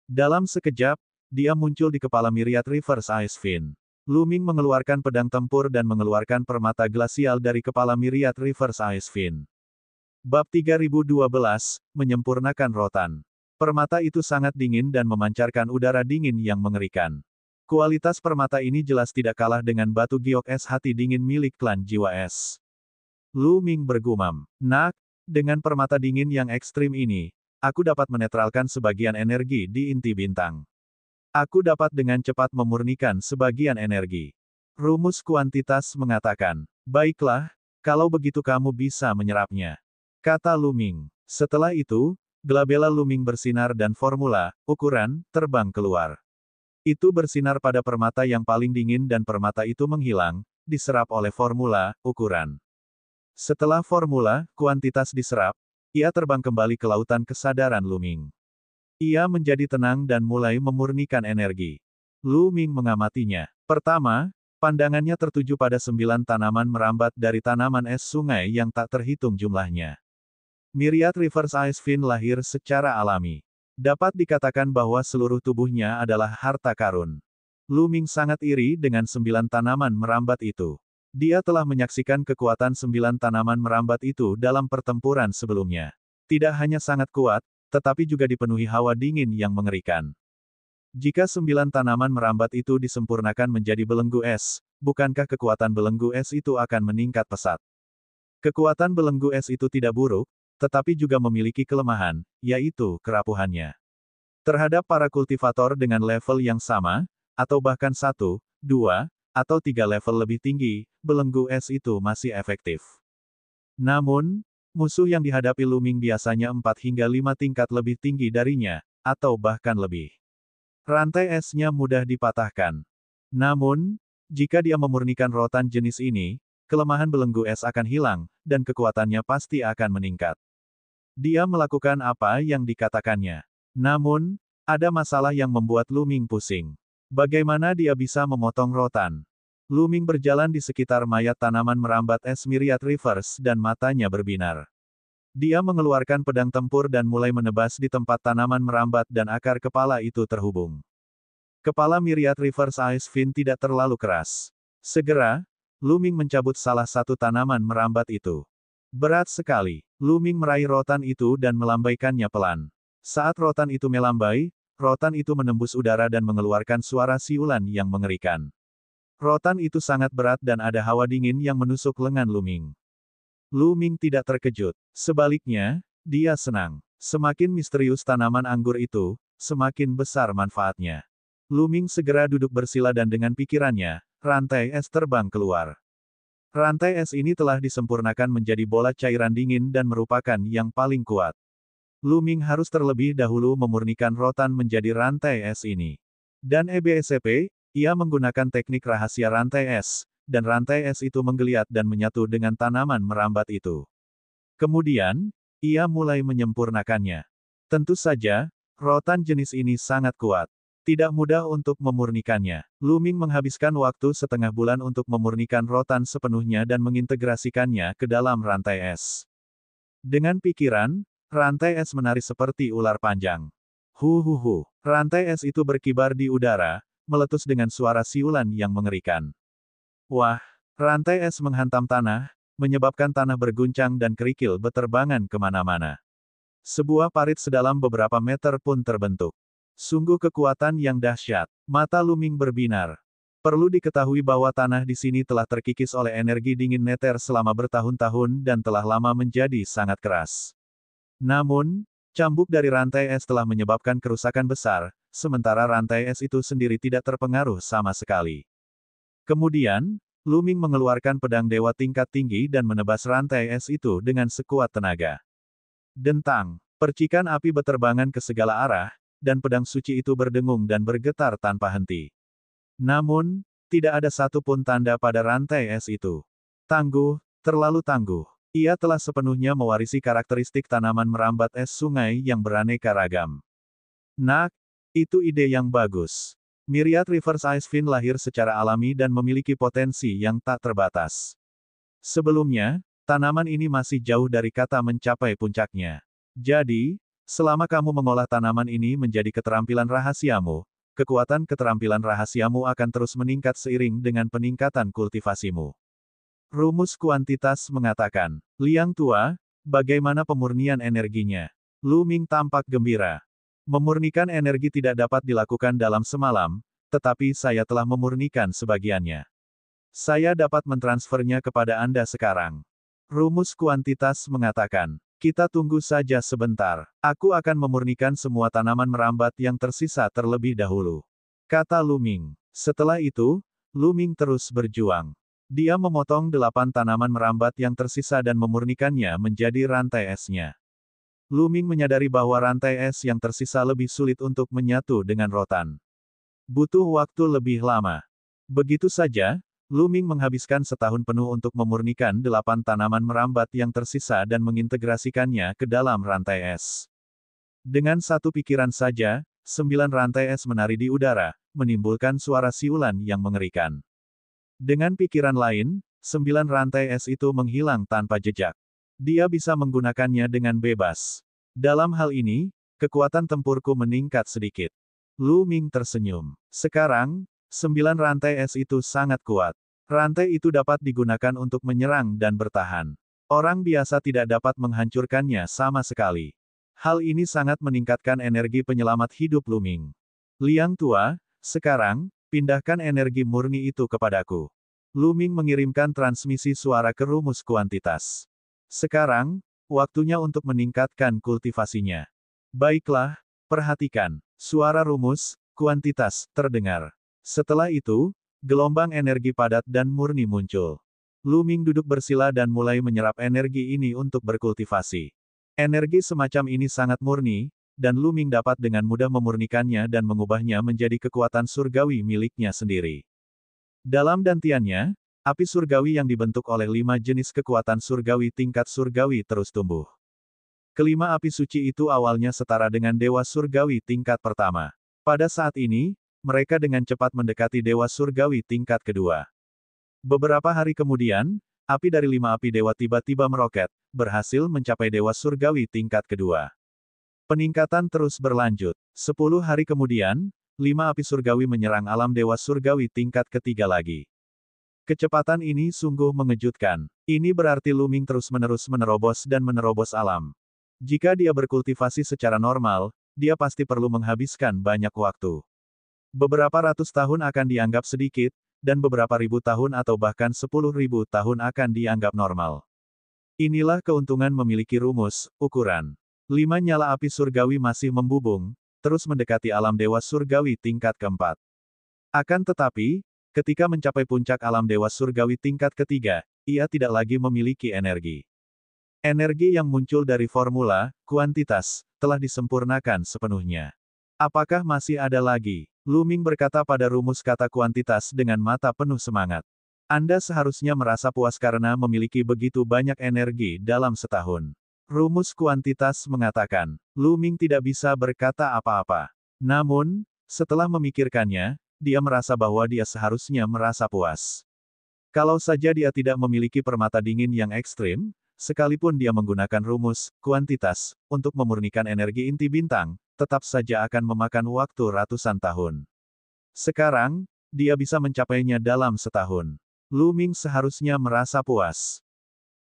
Dalam sekejap, dia muncul di kepala Myriad Rivers Ice Fin. Lu Ming mengeluarkan pedang tempur dan mengeluarkan permata glasial dari kepala Myriad Rivers Ice Fin. Bab 3012, menyempurnakan rotan. Permata itu sangat dingin dan memancarkan udara dingin yang mengerikan. Kualitas permata ini jelas tidak kalah dengan batu giok es hati dingin milik klan jiwa es. Lu Ming bergumam. Nak, dengan permata dingin yang ekstrim ini, aku dapat menetralkan sebagian energi di inti bintang. Aku dapat dengan cepat memurnikan sebagian energi. Rumus kuantitas mengatakan, baiklah, kalau begitu kamu bisa menyerapnya. Kata Luming. Setelah itu, glabella Luming bersinar dan formula, ukuran, terbang keluar. Itu bersinar pada permata yang paling dingin dan permata itu menghilang, diserap oleh formula, ukuran. Setelah formula, kuantitas diserap, ia terbang kembali ke lautan kesadaran Luming. Ia menjadi tenang dan mulai memurnikan energi. Luming mengamatinya. Pertama, pandangannya tertuju pada 9 tanaman merambat dari tanaman es sungai yang tak terhitung jumlahnya. Myriad Reverse Ice Fin lahir secara alami. Dapat dikatakan bahwa seluruh tubuhnya adalah harta karun. Luming sangat iri dengan 9 tanaman merambat itu. Dia telah menyaksikan kekuatan 9 tanaman merambat itu dalam pertempuran sebelumnya. Tidak hanya sangat kuat, tetapi juga dipenuhi hawa dingin yang mengerikan. Jika 9 tanaman merambat itu disempurnakan menjadi belenggu es, bukankah kekuatan belenggu es itu akan meningkat pesat? Kekuatan belenggu es itu tidak buruk, tetapi juga memiliki kelemahan, yaitu kerapuhannya. Terhadap para kultivator dengan level yang sama, atau bahkan 1, 2, atau 3 level lebih tinggi, belenggu es itu masih efektif. Namun, musuh yang dihadapi Luming biasanya 4 hingga 5 tingkat lebih tinggi darinya, atau bahkan lebih. Rantai esnya mudah dipatahkan. Namun, jika dia memurnikan rotan jenis ini, kelemahan belenggu es akan hilang, dan kekuatannya pasti akan meningkat. Dia melakukan apa yang dikatakannya. Namun, ada masalah yang membuat Luming pusing. Bagaimana dia bisa memotong rotan? Luming berjalan di sekitar mayat tanaman merambat es Myriad Reverse dan matanya berbinar. Dia mengeluarkan pedang tempur dan mulai menebas di tempat tanaman merambat dan akar kepala itu terhubung. Kepala Myriad Reverse Ice Fin tidak terlalu keras. Segera, Luming mencabut salah satu tanaman merambat itu. Berat sekali. Luming meraih rotan itu dan melambaikannya pelan. Saat rotan itu melambai, rotan itu menembus udara dan mengeluarkan suara siulan yang mengerikan. Rotan itu sangat berat dan ada hawa dingin yang menusuk lengan Luming. Luming tidak terkejut. Sebaliknya, dia senang. Semakin misterius tanaman anggur itu, semakin besar manfaatnya. Luming segera duduk bersila dan dengan pikirannya, rantai es terbang keluar. Rantai es ini telah disempurnakan menjadi bola cairan dingin dan merupakan yang paling kuat. Luming harus terlebih dahulu memurnikan rotan menjadi rantai es ini. Dan EBSCP, ia menggunakan teknik rahasia rantai es, dan rantai es itu menggeliat dan menyatu dengan tanaman merambat itu. Kemudian, ia mulai menyempurnakannya. Tentu saja, rotan jenis ini sangat kuat. Tidak mudah untuk memurnikannya. Luming menghabiskan waktu setengah bulan untuk memurnikan rotan sepenuhnya dan mengintegrasikannya ke dalam rantai es. Dengan pikiran, rantai es menari seperti ular panjang. Huhuhu. Rantai es itu berkibar di udara, meletus dengan suara siulan yang mengerikan. Wah, rantai es menghantam tanah, menyebabkan tanah berguncang dan kerikil beterbangan kemana-mana. Sebuah parit sedalam beberapa meter pun terbentuk. Sungguh kekuatan yang dahsyat. Mata Luming berbinar. Perlu diketahui bahwa tanah di sini telah terkikis oleh energi dingin neter selama bertahun-tahun dan telah lama menjadi sangat keras. Namun, cambuk dari rantai es telah menyebabkan kerusakan besar, sementara rantai es itu sendiri tidak terpengaruh sama sekali. Kemudian, Luming mengeluarkan pedang dewa tingkat tinggi dan menebas rantai es itu dengan sekuat tenaga. Dentang, percikan api beterbangan ke segala arah, dan pedang suci itu berdengung dan bergetar tanpa henti. Namun, tidak ada satupun tanda pada rantai es itu. Tangguh, terlalu tangguh. Ia telah sepenuhnya mewarisi karakteristik tanaman merambat es sungai yang beraneka ragam. Nah, itu ide yang bagus. Myriad Reverse Ice Fin lahir secara alami dan memiliki potensi yang tak terbatas. Sebelumnya, tanaman ini masih jauh dari kata mencapai puncaknya. Jadi, selama kamu mengolah tanaman ini menjadi keterampilan rahasiamu, kekuatan keterampilan rahasiamu akan terus meningkat seiring dengan peningkatan kultivasimu. Rumus kuantitas mengatakan, Liang Tua, bagaimana pemurnian energinya? Luming tampak gembira. Memurnikan energi tidak dapat dilakukan dalam semalam, tetapi saya telah memurnikan sebagiannya. Saya dapat mentransfernya kepada Anda sekarang. Rumus kuantitas mengatakan, Kita tunggu saja sebentar. Aku akan memurnikan semua tanaman merambat yang tersisa terlebih dahulu. Kata Lu Ming. Setelah itu, Lu Ming terus berjuang. Dia memotong 8 tanaman merambat yang tersisa dan memurnikannya menjadi rantai esnya. Lu Ming menyadari bahwa rantai es yang tersisa lebih sulit untuk menyatu dengan rotan. Butuh waktu lebih lama. Begitu saja, Lu Ming menghabiskan setahun penuh untuk memurnikan 8 tanaman merambat yang tersisa dan mengintegrasikannya ke dalam rantai es. Dengan satu pikiran saja, 9 rantai es menari di udara, menimbulkan suara siulan yang mengerikan. Dengan pikiran lain, 9 rantai es itu menghilang tanpa jejak. Dia bisa menggunakannya dengan bebas. Dalam hal ini, kekuatan tempurku meningkat sedikit. Lu Ming tersenyum. Sekarang, 9 rantai es itu sangat kuat. Rantai itu dapat digunakan untuk menyerang dan bertahan. Orang biasa tidak dapat menghancurkannya sama sekali. Hal ini sangat meningkatkan energi penyelamat hidup Lu Ming. Liang Tua, sekarang, pindahkan energi murni itu kepadaku. Lu Ming mengirimkan transmisi suara ke rumus kuantitas. Sekarang, waktunya untuk meningkatkan kultivasinya. Baiklah, perhatikan. Suara rumus, kuantitas, terdengar. Setelah itu, gelombang energi padat dan murni muncul. Lu Ming duduk bersila dan mulai menyerap energi ini untuk berkultivasi. Energi semacam ini sangat murni, dan Lu Ming dapat dengan mudah memurnikannya dan mengubahnya menjadi kekuatan surgawi miliknya sendiri. Dalam dantiannya, api surgawi yang dibentuk oleh 5 jenis kekuatan surgawi tingkat surgawi terus tumbuh. Kelima api suci itu awalnya setara dengan dewa surgawi tingkat pertama. Pada saat ini, mereka dengan cepat mendekati dewa surgawi tingkat kedua. Beberapa hari kemudian, api dari 5 api dewa tiba-tiba meroket, berhasil mencapai dewa surgawi tingkat kedua. Peningkatan terus berlanjut. 10 hari kemudian, 5 api surgawi menyerang alam dewa surgawi tingkat ketiga lagi. Kecepatan ini sungguh mengejutkan. Ini berarti Lu Ming terus-menerus menerobos dan menerobos alam. Jika dia berkultivasi secara normal, dia pasti perlu menghabiskan banyak waktu. Beberapa ratus tahun akan dianggap sedikit, dan beberapa ribu tahun atau bahkan 10.000 tahun akan dianggap normal. Inilah keuntungan memiliki rumus, ukuran. 5 nyala api surgawi masih membubung, terus mendekati alam dewa surgawi tingkat keempat. Akan tetapi, ketika mencapai puncak alam dewa surgawi tingkat ketiga, ia tidak lagi memiliki energi. Energi yang muncul dari formula, kuantitas, telah disempurnakan sepenuhnya. Apakah masih ada lagi? Lu Ming berkata pada rumus kata kuantitas dengan mata penuh semangat. Anda seharusnya merasa puas karena memiliki begitu banyak energi dalam setahun. Rumus kuantitas mengatakan, Lu Ming tidak bisa berkata apa-apa. Namun, setelah memikirkannya, dia merasa bahwa dia seharusnya merasa puas. Kalau saja dia tidak memiliki permata dingin yang ekstrim, sekalipun dia menggunakan rumus kuantitas untuk memurnikan energi inti bintang, tetap saja akan memakan waktu ratusan tahun. Sekarang, dia bisa mencapainya dalam setahun. Lu Ming seharusnya merasa puas.